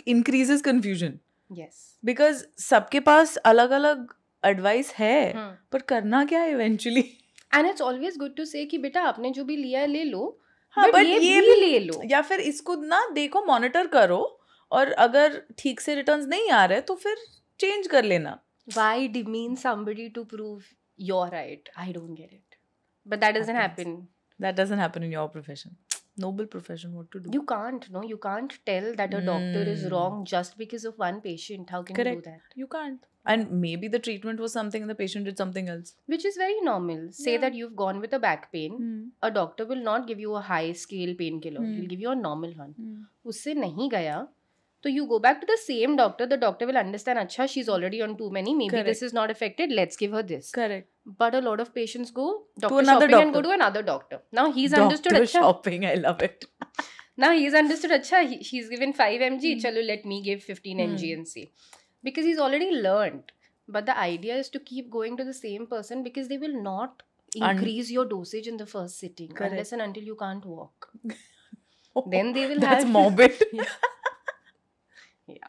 S1: increases confusion.
S2: Yes.
S1: Because सबके पास अलग-अलग advice है, पर करना क्या है eventually?
S2: And it's always good to say कि बेटा आपने जो भी लिया है ले लो,
S1: but
S2: ये भी ले लो.
S1: या फिर इसको ना देखो monitor करो और अगर ठीक से returns नहीं आ रहे तो फिर change कर लेना.
S2: Why demean somebody to prove you're right? I don't get it. But that doesn't happen.
S1: That doesn't happen in your profession. Noble profession, what to do?
S2: You can't tell that a doctor is wrong just because of one patient. How can you do that?
S1: You can't. And maybe the treatment was something and the patient did something else.
S2: Which is very normal. Say that you've gone with a back pain. A doctor will not give you a high scale painkiller. He'll give you a normal one. Usse nahi gaya. So you go back to the same doctor. The doctor will understand, acha, she's already on too many. Maybe this is not affected. Let's give her this.
S1: Correct.
S2: But a lot of patients go
S1: to another doctor
S2: and go to another doctor. Now he's
S1: doctor
S2: understood, acha.
S1: shopping, I love it.
S2: Now he's understood, acha, she's given 5 mg. Chalo, let me give 15 mg and see. Because he's already learned. But the idea is to keep going to the same person because they will not increase your dosage in the first sitting.
S1: Correct.
S2: Unless and until you can't walk. Then they will
S1: That's morbid.
S2: Yeah.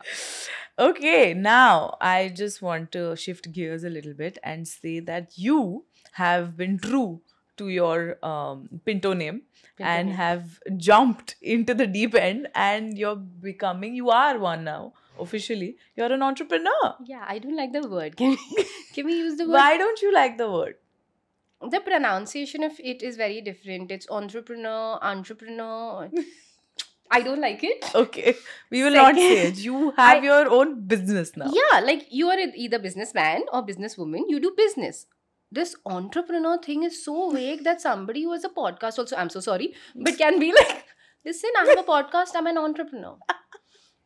S1: Okay, now I just want to shift gears a little bit and say that you have been true to your Pinto name and have jumped into the deep end and you are one now. Officially, you're an entrepreneur.
S2: Yeah, I don't like the word. Can we use the word?
S1: Why don't you like the word?
S2: The pronunciation of it is very different. It's entrepreneur. I don't like it.
S1: Okay. We will not say it. You have your own business now.
S2: Yeah, like you are either businessman or businesswoman. You do business. This entrepreneur thing is so vague that somebody who has a podcast also, I'm so sorry, but can be like, listen, I have a podcast, I'm an entrepreneur.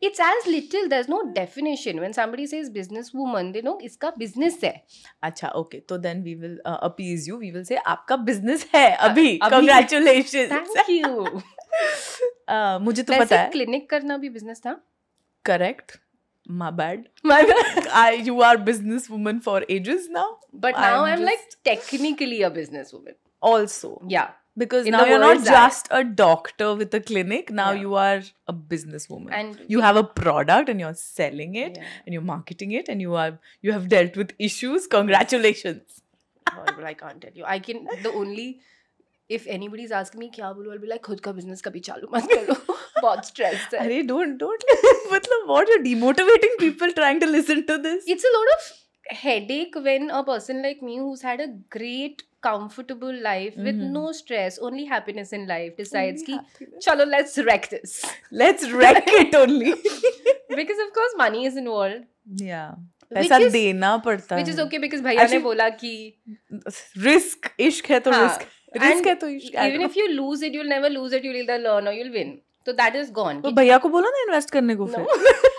S2: It's as little, there's no definition. When somebody says businesswoman, they know iska business hai.
S1: Acha, okay. So then we will appease you. We will say, aapka business hai abhi. Congratulations.
S2: Thank you.
S1: मुझे तो पता है.
S2: Clinic करना भी business था.
S1: Correct. My bad.
S2: My
S1: you are businesswoman for ages now.
S2: But now I'm like technically a businesswoman.
S1: Also.
S2: Yeah.
S1: Because
S2: in
S1: now
S2: the
S1: you're not
S2: world's eye.
S1: just a doctor with a clinic. Now
S2: Yeah.
S1: you are a businesswoman.
S2: And
S1: you have a product and you're selling it
S2: Yeah.
S1: and you're marketing it and you have dealt with issues. Congratulations.
S2: Horrible, I can't tell you. I can, the only, if anybody's asking me क्या बोलूं, I'll be like, खुद का business कभी चालू मत करो, बहुत stressed है.
S1: Arey, don't matlab, what, you're demotivating people trying to listen to this.
S2: It's a lot of headache when a person like me who's had a great comfortable life with no stress, only happiness in life, decides ki chalo, let's wreck this.
S1: Let's wreck it only.
S2: Because of course money is involved.
S1: Yeah.
S2: Which
S1: पैसा
S2: is-
S1: देना पड़ता
S2: Which
S1: है.
S2: is okay because भैया ने
S1: Actually-
S2: बोला कि
S1: risk इश्क है तो
S2: हाँ,
S1: रिस्क रिस्क है तो इश्क है.
S2: even if you lose it, you'll never lose it, you'll either learn or you'll win. So that is gone.
S1: तो भैया को बोला ना इन्वेस्ट करने को
S2: No.
S1: फिर.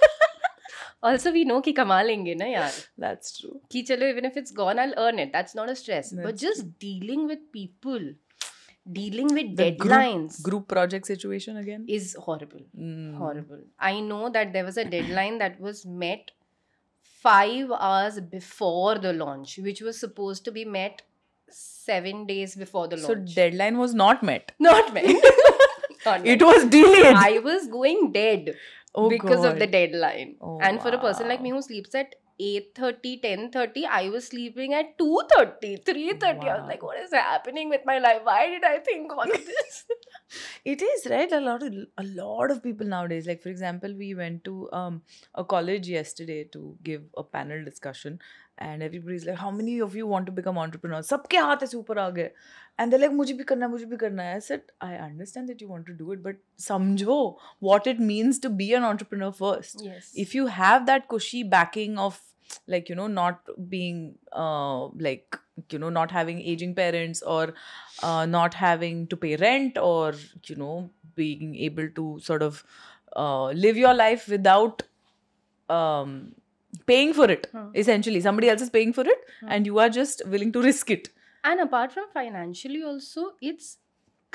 S2: Also we know कि कमा लेंगे ना यार.
S1: That's true.
S2: कि चलो even if it's gone, I'll earn it. That's not a stress. But
S1: That's
S2: just dealing with people, dealing with
S1: The
S2: deadlines
S1: group project situation again.
S2: is horrible.
S1: Mm.
S2: Horrible. I know that there was a deadline that was met 5 hours before the launch, which was supposed to be met 7 days before the
S1: So
S2: launch.
S1: deadline was not met.
S2: Not met. Not met.
S1: It was delayed.
S2: I was going dead because of the deadline.
S1: Oh,
S2: And for a person like
S1: wow.
S2: me who sleeps at 8:30, 10:30, I was sleeping at 2:30, 3:30. I was
S1: Wow.
S2: like, what is happening with my life? Why did I think all of this?
S1: It is, right? A lot of people nowadays. Like, for example, we went to a college yesterday to give a panel discussion, and everybody's like, "How many of you want to become entrepreneurs?" सबके हाथ ऐसे ऊपर आ गए, and they're like, "मुझे भी करना है, मुझे भी करना है." I said, "I understand that you want to do it, but समझो what it means to be an entrepreneur first.
S2: Yes.
S1: If you have that cushy backing of, like, you know, not being like, you know, not having aging parents, or not having to pay rent, or, you know, being able to sort of live your life without paying for it. Essentially somebody else is paying for it, and you are just willing to risk it.
S2: And apart from financially also, it's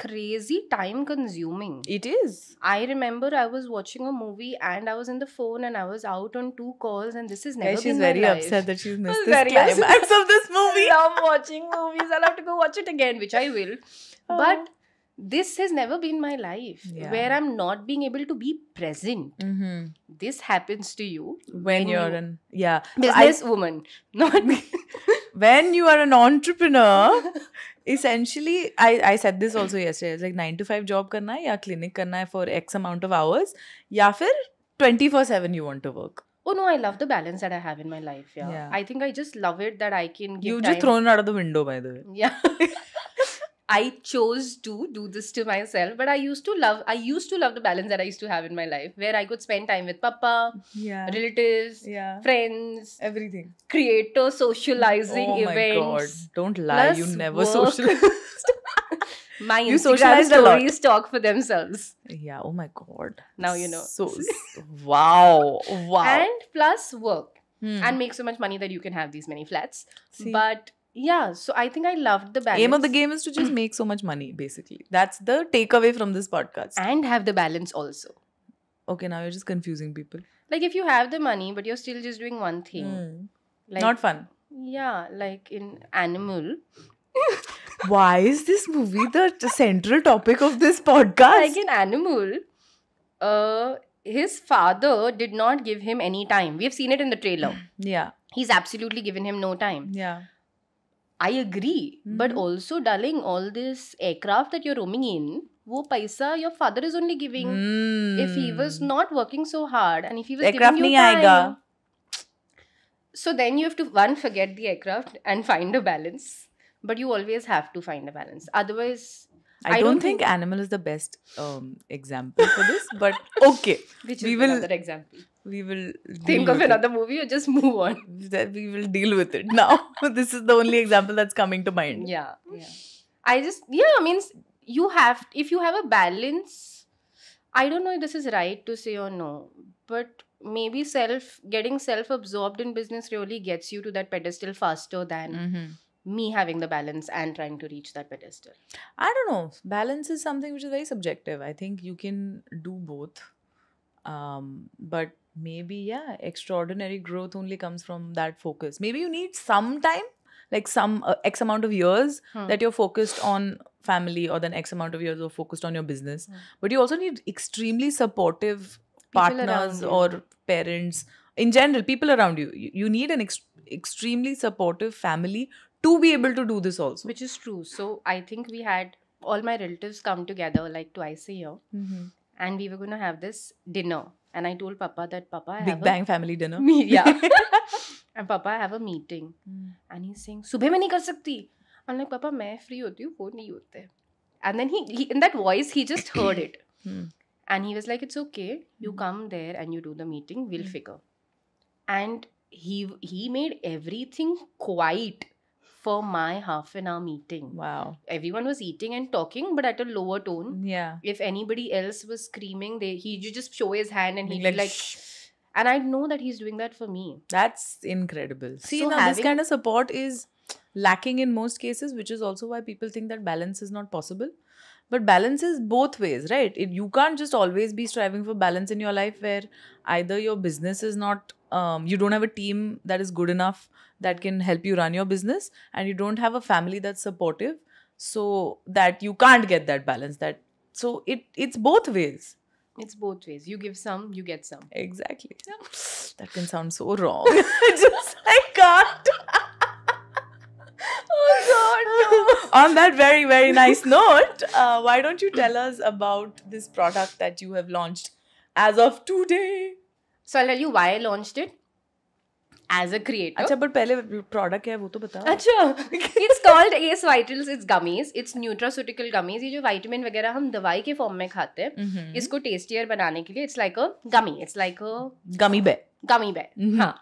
S2: crazy time consuming.
S1: It is.
S2: I remember I was watching a movie and I was in the phone and I was out on 2 calls, and this is never
S1: Guys,
S2: been
S1: she's
S2: my
S1: very
S2: life.
S1: upset that she's missed
S2: I'm
S1: this
S2: very
S1: climax of this movie.
S2: I love watching movies. I'll have to go watch it again, which I will. But this has never been my life,
S1: Yeah.
S2: where I'm not being able to be present.
S1: Mm-hmm.
S2: This happens to you
S1: When you're an
S2: businesswoman, not
S1: when you are an entrepreneur, essentially, I said this also yesterday. It's like 9 to 5 job करना है, या clinic करना है for X amount of hours, या फिर 24/7 you want to work.
S2: Oh no, I love the balance that I have in my life. Yeah.
S1: Yeah.
S2: I think I just love it that I can give
S1: You've
S2: time.
S1: just thrown it out of the window, by the way.
S2: Yeah. I chose to do this to myself, but I used to love the balance that I used to have in my life, where I could spend time with papa,
S1: Yeah.
S2: relatives,
S1: Yeah.
S2: friends,
S1: Everything.
S2: creator socializing
S1: Oh my god.
S2: events.
S1: Don't lie. You
S2: plus
S1: never
S2: work.
S1: socialized.
S2: My
S1: You
S2: Instagram
S1: socialized a lot.
S2: stories talk for themselves.
S1: Yeah. Oh my god.
S2: Now you know.
S1: So wow. Wow.
S2: And plus work.
S1: Hmm.
S2: And make so much money that you can have these many flats.
S1: See.
S2: But yeah, so I think I loved the balance.
S1: Aim of the game is to just make so much money, basically. That's the takeaway from this podcast.
S2: And have the balance also.
S1: Okay, now you're just confusing people.
S2: Like if you have the money, but you're still just doing one thing. Like,
S1: Not fun.
S2: Yeah, like in Animal.
S1: Why is this movie the central topic of this podcast?
S2: Like in Animal, his father did not give him any time. We have seen it in the trailer.
S1: Yeah.
S2: He's absolutely given him no time.
S1: Yeah.
S2: I agree. But also, darling, all this aircraft that you're roaming in, wo paisa your father is only giving. If he was not working so hard and if he was
S1: Aircraft
S2: giving you
S1: nahi
S2: time.
S1: aayega.
S2: So then you have to, one, forget the aircraft and find a balance. But you always have to find a balance. Otherwise,
S1: I don't think Animal is the best example for this, but okay.
S2: Which
S1: We
S2: is
S1: will-
S2: another example.
S1: We will
S2: Think
S1: deal
S2: of
S1: with
S2: another movie or just move on.
S1: it. We will deal with it now. This is the only example that's coming to mind.
S2: Yeah. I mean, if you have a balance, I don't know if this is right to say or no, but maybe getting self-absorbed in business really gets you to that pedestal faster than me having the balance and trying to reach that pedestal.
S1: I don't know. Balance is something which is very subjective. I think you can do both. But maybe, yeah, extraordinary growth only comes from that focus. Maybe you need some time, like some X amount of years that you're focused on family or then X amount of years are focused on your business, but you also need extremely supportive
S2: People
S1: partners
S2: around you.
S1: or parents. In general, people around you. You need an extremely supportive family to be able to do this also.
S2: Which is true. So I think we had all my relatives come together like twice a year, and we were going to have this dinner. And I told Papa that, Papa, I
S1: Big
S2: have
S1: Bang family dinner.
S2: yeah. And Papa, I have a meeting. And he's saying, Subhe mein nahi kar sakti. I'm like, Papa, main free hoti hu, wo nahi hote. And then he in that voice, he just heard it. And he was like, it's okay. You come there and you do the meeting. We'll figure. And he made everything quiet for my half an hour meeting.
S1: Wow.
S2: Everyone was eating and talking, but at a lower tone.
S1: Yeah.
S2: If anybody else was screaming, you just show his hand and he'd
S1: Like,
S2: be like, shh. And I know that he's doing that for me.
S1: That's incredible. See,
S2: So
S1: now this kind of support is lacking in most cases, which is also why people think that balance is not possible. But balance is both ways, right? You can't just always be striving for balance in your life where either your business is not, you don't have a team that is good enough that can help you run your business, and you don't have a family that's supportive, so that you can't get that balance. So it's both ways.
S2: It's both ways. You give some, you get some.
S1: Exactly. That can sound so wrong. Just I can't. Oh God, no. On that very, very nice note, why don't you tell us about this product that you have launched as of today?
S2: So I'll tell you why I launched it as a creator.
S1: अच्छा, but पहले product क्या है वो तो बता.
S2: अच्छा, it's called Ace Vitals. It's gummies. It's nutraceutical gummies. ये जो vitamin वगैरह हम दवाई के form में खाते हैं, इसको tastier बनाने के लिए it's like a gummy. It's like a
S1: gummy bear.
S2: Gummy bear. हाँ.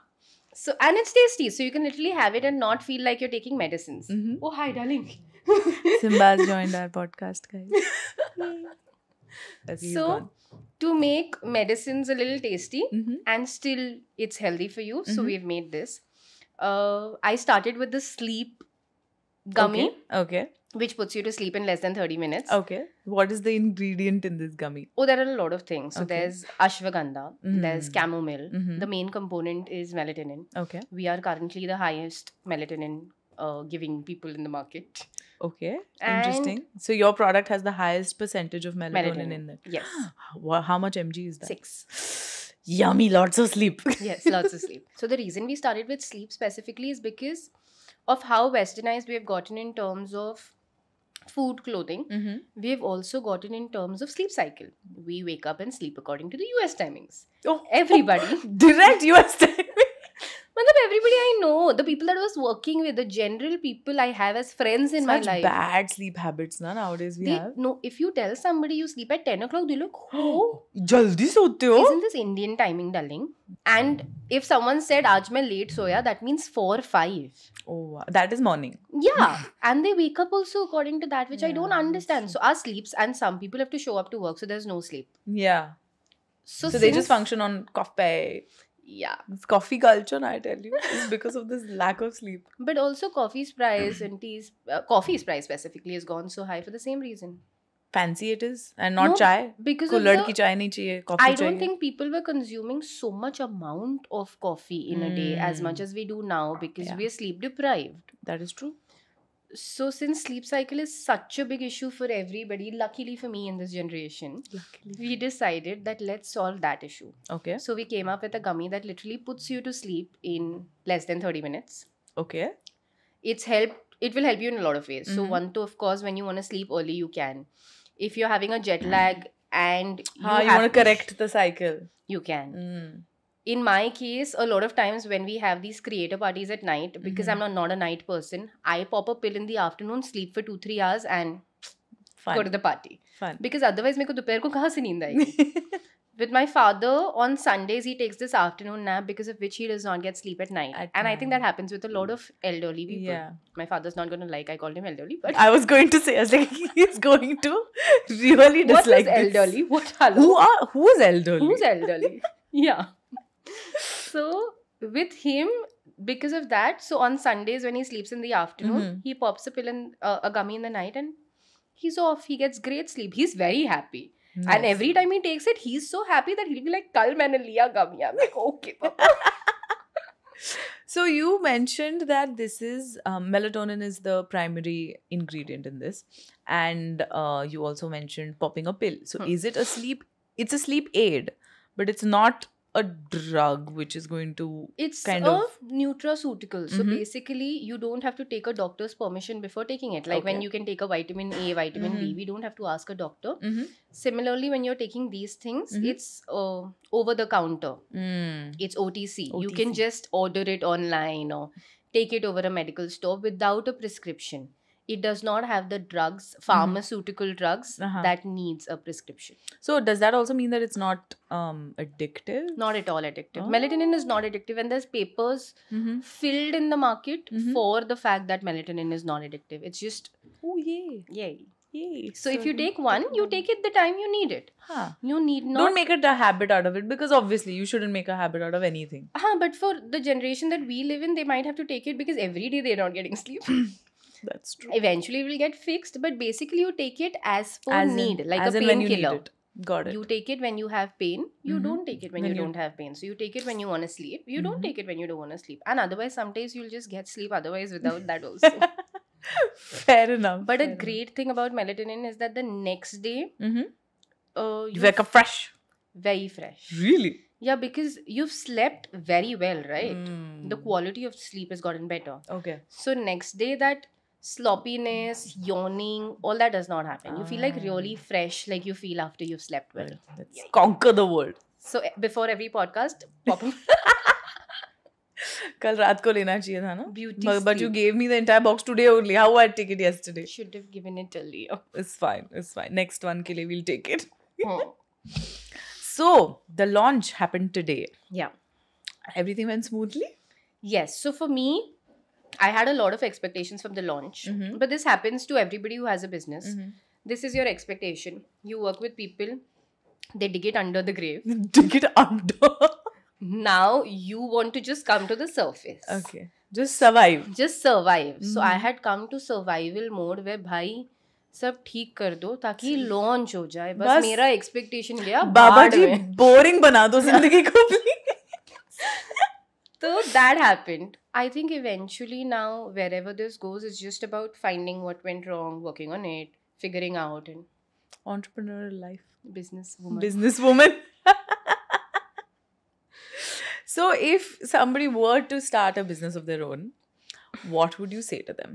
S2: So, and it's tasty. So you can literally have it and not feel like you're taking medicines. Oh, hi, darling.
S1: Simba's joined our podcast, guys.
S2: So, to make medicines a little tasty and still it's healthy for you, so we've made this. I started with the sleep gummy.
S1: Okay.
S2: Which puts you to sleep in less than 30 minutes.
S1: Okay. What is the ingredient in this gummy?
S2: Oh, there are a lot of things. So there's ashwagandha, there's chamomile. The main component is melatonin.
S1: Okay.
S2: We are currently the highest melatonin giving people in the market.
S1: Okay. Interesting. So your product has the highest percentage of melatonin in it.
S2: Yes.
S1: How much mg is that?
S2: 6.
S1: Yummy. Lots of sleep.
S2: Yes, lots of sleep. So the reason we started with sleep specifically is because of how westernized we have gotten in terms of food, clothing. We have also gotten in terms of sleep cycle. We wake up and sleep according to the US timings.
S1: Oh,
S2: everybody.
S1: Direct US timing.
S2: Everybody I know, the people that I was working with, the general people I have as friends in my life.
S1: Such bad sleep habits nowadays we have.
S2: No, if you tell somebody you sleep at 10 o'clock, they're like, oh.
S1: Jaldi sote ho?
S2: Isn't this Indian timing, darling? And if someone said, aaj main late soya, that means 4 or 5.
S1: Oh, wow. That is morning.
S2: Yeah. And they wake up also according to that, which I don't understand. So our sleeps, and some people have to show up to work, so there's no sleep.
S1: Yeah. So they just function on coffee.
S2: Yeah.
S1: It's coffee culture, I tell you. It's because of this lack of sleep.
S2: But also coffee's price and tea's, coffee's price specifically has gone so high for the same reason.
S1: Fancy it is. And not chai.
S2: Because
S1: Kullad ki chai nahi chahiye, coffee
S2: I don't think people were consuming so much amount of coffee in a day as much as we do now because we are sleep deprived.
S1: That is true.
S2: So since sleep cycle is such a big issue for everybody, luckily for me in this generation, we decided that let's solve that issue.
S1: Okay.
S2: So we came up with a gummy that literally puts you to sleep in less than 30 minutes.
S1: Okay.
S2: It will help you in a lot of ways. So one, to of course, when you want to sleep early, you can. If you're having a jet lag and you
S1: want to correct the cycle,
S2: you can. In my case, a lot of times when we have these creator parties at night, because I'm not a night person, I pop a pill in the afternoon, sleep for 2-3 hours and go to the party.
S1: Fun.
S2: Because otherwise, मेरे को दोपहर को कहाँ से नींद आएगी? With my father, on Sundays, he takes this afternoon nap because of which he does not get sleep at night. And I think that happens with a lot of elderly people. Yeah. My father's not going to like, I called him elderly. But
S1: I was going to say, I was like, he's going to really dislike
S2: what is elderly? What? Hello?
S1: Who is elderly?
S2: Who's elderly? Yeah. So, with him, because of that, so on Sundays when he sleeps in the afternoon, he pops a pill in a gummy in the night and he's off. He gets great sleep. He's very happy. Nice. And every time he takes it, he's so happy that he'll be like, Kal maine liya gummy. I'm like, okay, papa.
S1: So you mentioned that this is melatonin is the primary ingredient in this, and you also mentioned popping a pill. So is it a sleep? It's a sleep aid, but it's not a drug which is going to
S2: It's
S1: kind
S2: a
S1: of.
S2: nutraceutical. So
S1: Mhm.
S2: basically, you don't have to take a doctor's permission before taking it. Like when
S1: Okay.
S2: you can take a vitamin A, vitamin B,
S1: Mhm.
S2: we don't have to ask a doctor.
S1: Mhm.
S2: Similarly, when you're taking these things,
S1: Mhm.
S2: it's over the counter.
S1: Mm.
S2: It's OTC. You
S1: OTC.
S2: can just order it online or take it over a medical store without a prescription. It does not have the drugs, pharmaceutical drugs
S1: Uh-huh.
S2: that needs a prescription.
S1: So does that also mean that it's not addictive?
S2: Not at all addictive.
S1: Oh.
S2: Melatonin is not addictive, and there's papers
S1: Mm-hmm.
S2: filled in the market
S1: Mhm.
S2: for the fact that melatonin is non addictive. It's just,
S1: Oh yay.
S2: yay.
S1: Yay.
S2: So if you take one, you take it the time you need it.
S1: Huh.
S2: You need not.
S1: Don't make it a habit out of it, because obviously you shouldn't make a habit out of anything.
S2: But for the generation that we live in, they might have to take it because every day they're not getting sleep.
S1: That's true.
S2: Eventually it will get fixed, but basically you take it as per
S1: As in-
S2: need, like
S1: as
S2: a
S1: in when you need
S2: painkiller.
S1: it. Got it.
S2: You take it when you have pain. You
S1: Mhm.
S2: don't take it when,
S1: When
S2: you
S1: you-
S2: don't have pain. So you take it when you want to sleep. You
S1: Mhm.
S2: don't take it when you don't want to sleep. And otherwise, some days you'll just get sleep. Otherwise, without that also.
S1: Fair enough.
S2: But a
S1: fair
S2: great thing about melatonin is that the next day,
S1: enough.
S2: you
S1: You wake up fresh.
S2: very fresh.
S1: Really?
S2: Yeah, because you've slept very well, right?
S1: Mm.
S2: The quality of sleep has gotten better.
S1: Okay.
S2: So next day, that sloppiness, yawning, all that does not happen. You feel like really fresh, like you feel after you've slept well.
S1: Well, let's conquer the world.
S2: So before every podcast, pop
S1: कल रात को लेना चाहिए था ना?
S2: beauty
S1: But you
S2: sleep.
S1: gave me the entire box today only. How I'd take it yesterday?
S2: Should have given it earlier.
S1: It's fine. It's fine. Next one ke liye we'll take it.
S2: Hmm.
S1: So the launch happened today.
S2: Yeah.
S1: Everything went smoothly.
S2: Yes. So for me, I had a lot of expectations from the launch.
S1: Mhm.
S2: But this happens to everybody who has a business.
S1: Mhm.
S2: This is your expectation. You work with people, they dig it under the grave.
S1: Dig it under.
S2: Now you want to just come to the surface.
S1: Okay. Just survive.
S2: Just survive. So I
S1: Mhm.
S2: had come to survival mode where भाई सब ठीक कर दो ताकि launch हो जाए. बस
S1: बस
S2: मेरा एक्सपेक्टेशन गया
S1: बाबा
S2: बाढ़
S1: जी
S2: में.
S1: बोरिंग बना दो जिंदगी को please.
S2: So that happened. I think eventually now wherever this goes, it's just about finding what went wrong, working on it, figuring out, and
S1: Entrepreneurial life.
S2: businesswoman.
S1: Businesswoman. So if somebody were to start a business of their own, what would you say to them?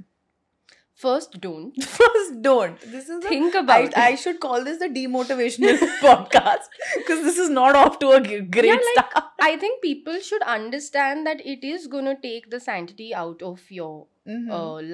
S2: First, don't
S1: First, don't. This is
S2: think about
S1: I should call this the demotivational podcast, because this is not off to a great start.
S2: I think people should understand that it is going to take the sanctity out of your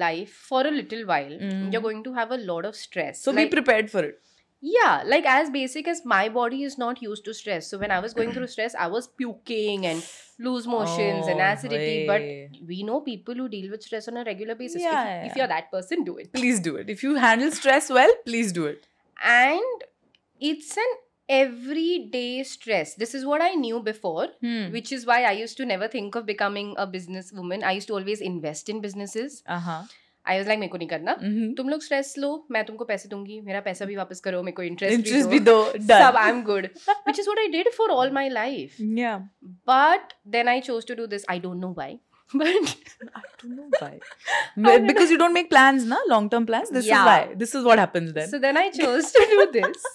S2: life for a little while.
S1: Mhm.
S2: You're going to have a lot of stress.
S1: So be prepared for it.
S2: Yeah, like as basic as my body is not used to stress. So when I was going through stress, I was puking and loose motions and
S1: Oh,
S2: acidity.
S1: hey.
S2: But we know people who deal with stress on a regular basis.
S1: Yeah,
S2: If you're that person, do it.
S1: Please do it. If you handle stress well, please do it.
S2: And it's an everyday stress. This is what I knew before, which is why I used to never think of becoming a businesswoman. I used to always invest in businesses. I was like, मेरे को नहीं करना. तुम लोग stress लो, मैं तुमको पैसे दूंगी, मेरा पैसा भी वापस करो, मेरे को इंटरेस्ट
S1: भी दो. Done.
S2: सब, I'm good. Which is what I did for all my life.
S1: Yeah.
S2: But then I chose to do this. I don't know why. But
S1: I don't know why. Because you don't make plans, na? Long-term plans. This is why. This is what happens then.
S2: So then I chose to do this.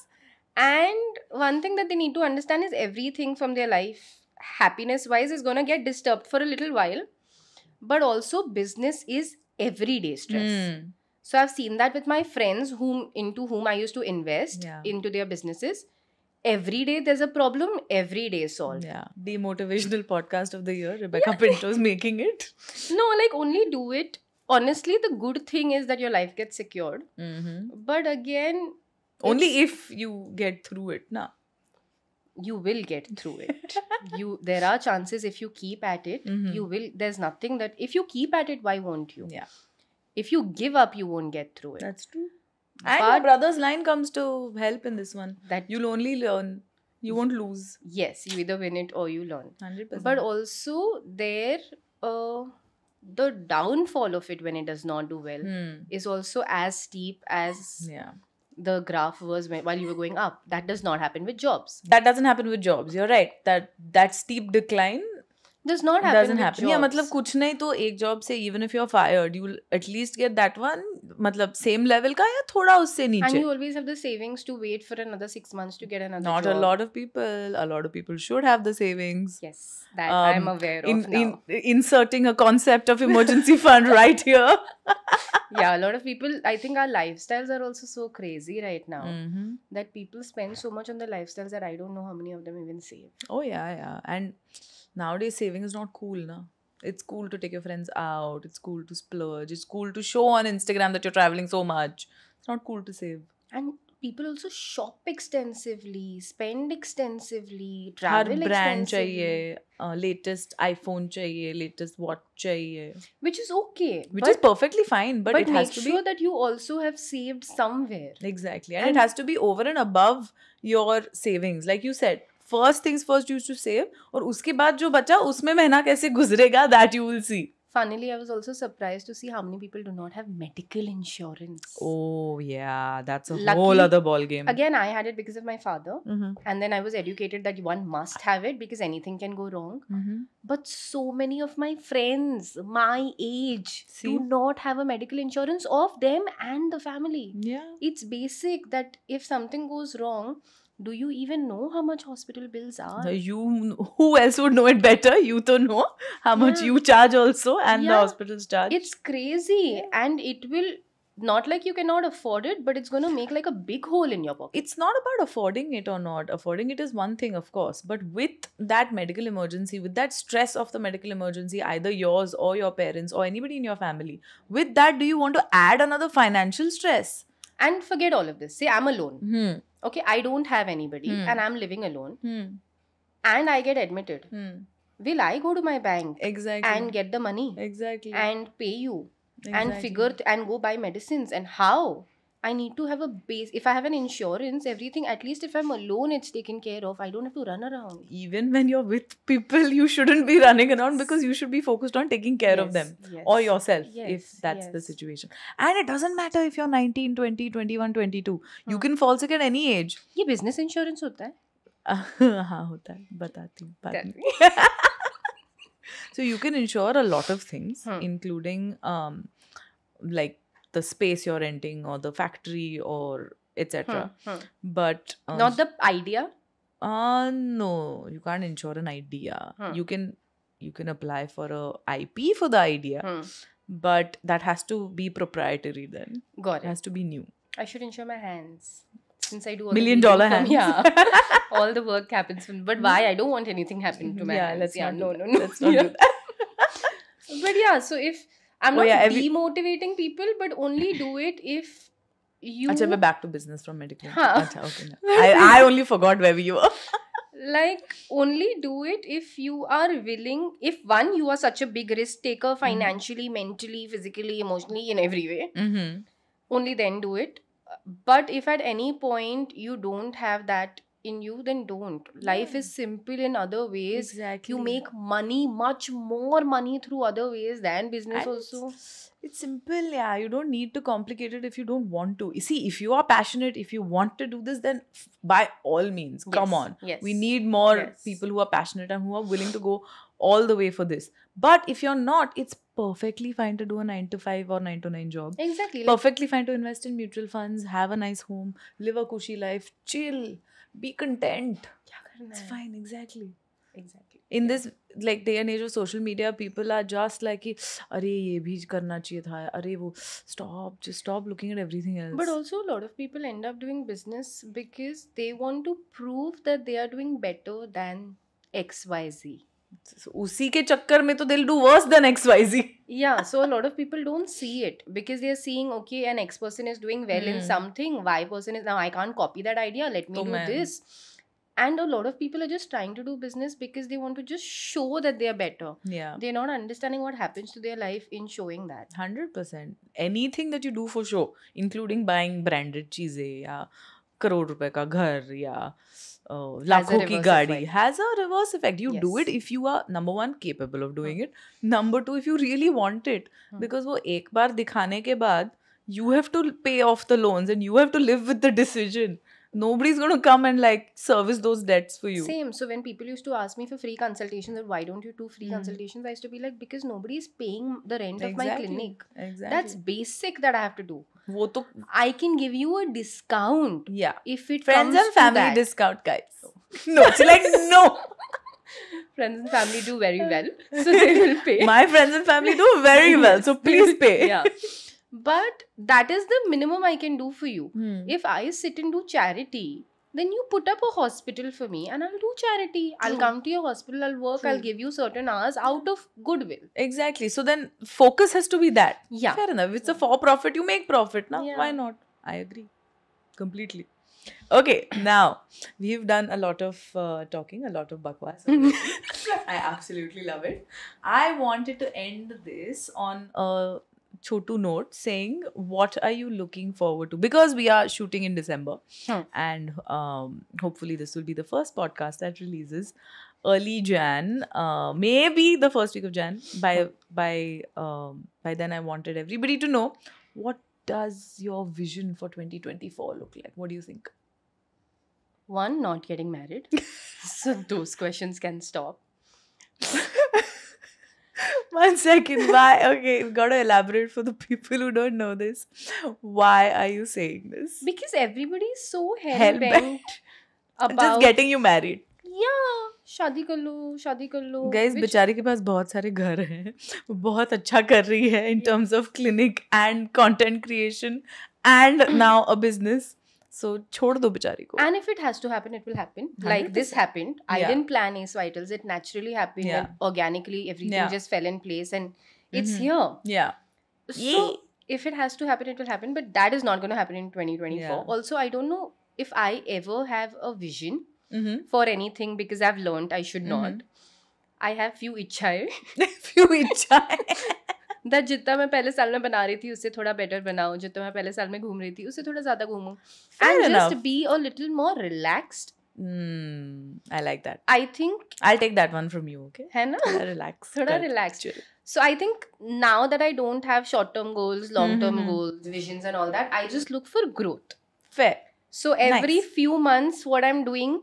S2: And one thing that they need to understand is everything from their life, happiness-wise, is going to get disturbed for a little while. But also business is everyday stress. So I've seen that with my friends into whom I used to invest into their businesses. Every day there's a problem, every day is solved.
S1: Yeah. Demotivational podcast of the year. Rebecca Pinto is making it.
S2: No, like only do it. Honestly, the good thing is that your life gets secured. But again,
S1: only if you get through it, na?
S2: You will get through it. There are chances if you keep at it, you will. There's nothing that if you keep at it, why won't you?
S1: Yeah.
S2: If you give up, you won't get through it.
S1: That's true. And your brother's line comes to help in this one.
S2: That
S1: you'll only learn. You won't lose.
S2: Yes, you either win it or you learn.
S1: 100%.
S2: But also the downfall of it when it does not do well is also as steep as the graph was while you were going up. That does not happen with jobs.
S1: That doesn't happen with jobs. You're right. That steep decline
S2: does not happen
S1: doesn't
S2: with
S1: happen.
S2: jobs.
S1: Yeah, मतलब कुछ नहीं तो एक job से even if you're fired, you'll at least get that one, मतलब same level का या थोड़ा उससे
S2: And
S1: नीचे.
S2: you always have the savings to wait for another 6 months to get another
S1: Not
S2: job.
S1: a lot of people. A lot of people should have the savings.
S2: Yes, that I'm aware of now.
S1: Inserting a concept of emergency fund right here.
S2: Yeah, a lot of people, I think our lifestyles are also so crazy right now
S1: Mm-hmm.
S2: that people spend so much on their lifestyles that I don't know how many of them even save.
S1: Oh yeah. And nowadays saving is not cool, na. It's cool to take your friends out. It's cool to splurge. It's cool to show on Instagram that you're traveling so much. It's not cool to save.
S2: And people also shop extensively, spend extensively,
S1: her
S2: travel
S1: brand
S2: extensively.
S1: चाहिए, latest iPhone चाहिए, latest watch चाहिए,
S2: Which is okay.
S1: which is perfectly fine, but it has
S2: make
S1: to
S2: sure
S1: be
S2: that you also have saved somewhere.
S1: exactly, and it has to be over and above your savings, like you said. First things first, you should save, और उसके बाद जो बचा उसमें महीना कैसे गुजरेगा, that you will see.
S2: Funnily, I was also surprised to see how many people do not have medical insurance.
S1: Oh yeah, that's a
S2: Lucky,
S1: whole other ball game.
S2: Again, I had it because of my father,
S1: Mm-hmm.
S2: and then I was educated that one must have it because anything can go wrong.
S1: Mm-hmm.
S2: But so many of my friends my age do not have a medical insurance of them and the family.
S1: Yeah.
S2: It's basic that if something goes wrong, do you even know how much hospital bills are?
S1: Who else would know it better? You to know how much you charge also, and the hospitals charge.
S2: It's crazy, and it will not like you cannot afford it, but it's going to make like a big hole in your pocket.
S1: It's not about affording it or not. Affording it is one thing, of course, but with that medical emergency, with that stress of the medical emergency, either yours or your parents or anybody in your family, with that, do you want to add another financial stress?
S2: And forget all of this. Say I'm alone. Okay, I don't have anybody and I'm living alone and I get admitted. Will I go to my bank and get the money and pay you and figure and go buy medicines? And how? I need to have a base. If I have an insurance, everything, at least if I'm alone, it's taken care of. I don't have to run around.
S1: Even when you're with people, you shouldn't be running around because you should be focused on taking care of them or yourself if that's the situation. And it doesn't matter if you're 19, 20, 21, 22. You can fall sick at any age.
S2: ये business insurance होता है?
S1: हाँ होता है, बताती हूँ बाद में. So you can insure a lot of things, including like the space you're renting or the factory or etc. But
S2: not the idea.
S1: No, you can't insure an idea. You can apply for a IP for the idea, but that has to be proprietary. Then
S2: got it.
S1: Has to be new.
S2: I should insure my hands since I do all
S1: $1 million hands.
S2: Yeah, all the work happens from. But why? I don't want anything happening to my hands. No.
S1: Let's not do that.
S2: But yeah, so if I'm not demotivating people, but only do it if you.
S1: Achha, we're back to business from medical. Achha, okay. I only forgot where we were.
S2: Like, only do it if you are willing. If one, you are such a big risk taker financially, mentally, physically, emotionally, in every way. Only then do it. But if at any point you don't have that in you, then don't. Life is simple in other ways.
S1: Exactly.
S2: You make money, much more money through other ways than business also.
S1: It's simple, yeah. You don't need to complicate it if you don't want to. You see, if you are passionate, if you want to do this, then by all means, come on. We need more people who are passionate and who are willing to go all the way for this. But if you're not, it's perfectly fine to do a 9 to 5 or 9 to 9 job.
S2: Exactly.
S1: Perfectly fine to invest in mutual funds, have a nice home, live a cushy life, chill, be content. It's fine, exactly. In this like day and age of social media, people are just like, "Arey, ye bhi karna chahiye tha. Arey, wo stop looking at everything else."
S2: But also, a lot of people end up doing business because they want to prove that they are doing better than XYZ.
S1: So, उसी के चक्कर में तो they'll do worse than XYZ.
S2: Yeah, so a lot of people don't see it because they're seeing, okay, an X person is doing well in something, Y person is, now I can't copy that idea, let me do this. And a lot of people are just trying to do business because they want to just show that they are better.
S1: Yeah.
S2: They're not understanding what happens to their life in showing that.
S1: 100%. Anything that you do for show, including buying branded cheezeं या करोड़ रुपए का घर या लाखों की गाड़ी, has a reverse effect. You do it if you are, number one, capable of doing it. Number two, if you really want it. Because वो एक बार दिखाने के बाद, you have to pay off the loans and you have to live with the decision Nobody's going to come and like service those debts for you.
S2: Same. So when people used to ask me for free consultations, or why don't you do free consultations, I used to be like, because nobody is paying the rent of my clinic.
S1: Exactly.
S2: That's basic that I have to do.
S1: वो तो
S2: I can give you a discount.
S1: Yeah.
S2: If it
S1: Friends
S2: comes
S1: and
S2: to
S1: family
S2: that.
S1: discount, guys. No, it's like no.
S2: Friends and family do very well, so they will pay.
S1: My friends and family do very well, so please pay.
S2: Yeah. But that is the minimum I can do for you.
S1: Hmm.
S2: If I sit and do charity, then you put up a hospital for me and I'll do charity. I'll come to your hospital, I'll work, I'll give you certain hours out of goodwill.
S1: Exactly. So then focus has to be that.
S2: Yeah.
S1: Fair enough. It's a for profit, you make profit. Now,
S2: Yeah.
S1: why not? I agree. Completely. Okay, now we've done a lot of talking, a lot of bakwas. I absolutely love it. I wanted to end this on a chotu note saying, what are you looking forward to? Because we are shooting in December and hopefully this will be the first podcast that releases early Jan, maybe the first week of Jan. By then I wanted everybody to know, what does your vision for 2024 look like? What do you think?
S2: One, not getting married. So those questions can stop.
S1: 1 second. Why? Okay, we've got to elaborate for the people who don't know this. Why are you saying this?
S2: Because everybody is so
S1: Hell-bent.
S2: hell-bent about...
S1: Just getting you married.
S2: Yeah. शादी कर लो.
S1: Guys, बेचारी के पास बहुत सारे घर हैं. वो बहुत अच्छा कर रही है in terms of clinic and content creation and now a business. So, छोड़ दो बेचारी को.
S2: And if it has to happen, it will happen. Like this
S1: 100%.
S2: happened. I
S1: Yeah.
S2: didn't plan Ace Vitals. It naturally happened.
S1: Yeah.
S2: And organically, everything
S1: Yeah.
S2: just fell in place. And it's here.
S1: Yeah.
S2: So, if it has to happen, it will happen. But that is not going to happen in 2024.
S1: Yeah.
S2: Also, I don't know if I ever have a vision
S1: Mm-hmm.
S2: for anything because I've learned I should not. I have few इच्छाएं.
S1: Few इच्छाएं.
S2: That जितना मैं पहले साल में बना रही थी उससे थोड़ा better बनाऊं, जितना मैं पहले साल में घूम रही थी उससे थोड़ा ज़्यादा घूमूं. And
S1: enough.
S2: just be a little more relaxed.
S1: I like that.
S2: I think
S1: I'll take that one from you, okay?
S2: है ना?
S1: Relax.
S2: थोड़ा
S1: Correct.
S2: relaxed.
S1: Chill.
S2: So I think now that I don't have short-term goals, long-term goals, visions and all that, I just look for growth.
S1: Fair.
S2: So every
S1: Nice.
S2: few months, what I'm doing,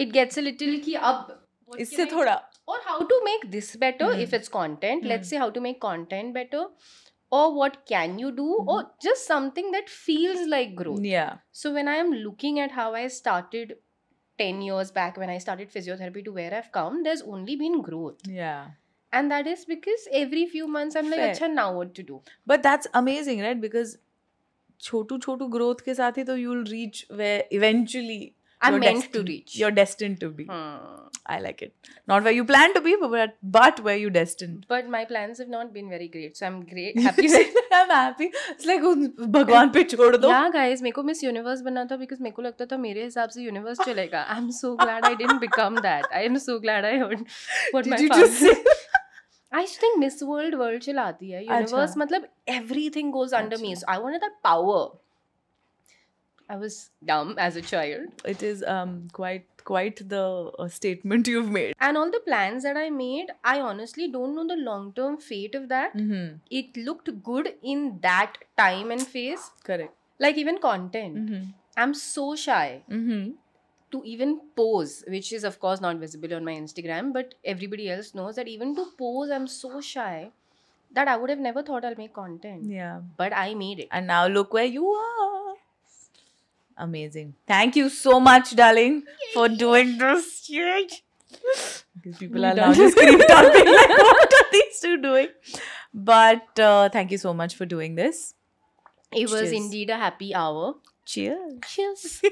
S2: it gets a little ki ab.
S1: इससे थोड़ा.
S2: Or how to make this better if it's content. Let's say how to make content better. Or what can you do? Or just something that feels like growth.
S1: Yeah.
S2: So when I am looking at how I started 10 years back when I started physiotherapy to where I've come, there's only been growth.
S1: Yeah.
S2: And that is because every few months I'm like,
S1: Fair.
S2: acha, now what to do?
S1: But that's amazing, right? Because Chhotu growth के साथ ही तो you'll reach where eventually
S2: I'm
S1: you're
S2: meant
S1: destined-
S2: to reach.
S1: You're destined to be. I like it. Not where you plan to be, but where you destined.
S2: But my plans have not been very great. So I'm happy that...
S1: I'm happy. It's like भगवान पे छोड़ दो.
S2: Yeah, guys, मेरे को Miss Universe बनना था because मेरे को लगता था मेरे हिसाब से universe चलेगा. I'm so glad I didn't become that. I am so glad I heard what my
S1: Did you
S2: father
S1: just say?
S2: I used to think Miss World चलाती है. Universe मतलब everything goes under me. So I wanted that power. I was dumb as a child.
S1: It is quite the statement you've made.
S2: And all the plans that I made, I honestly don't know the long-term fate of that. It looked good in that time and phase.
S1: Correct.
S2: Like even content. I'm so shy to even pose, which is of course not visible on my Instagram, but everybody else knows that even to pose, I'm so shy that I would have never thought I'll make content.
S1: Yeah.
S2: But I made it.
S1: And now look where you are. Amazing. Thank you so much, darling, for doing this. Because people are now just scream talking like, what are these two doing? But thank you so much for doing this.
S2: It was
S1: Cheers.
S2: indeed a happy hour.
S1: Cheers.
S2: Cheers.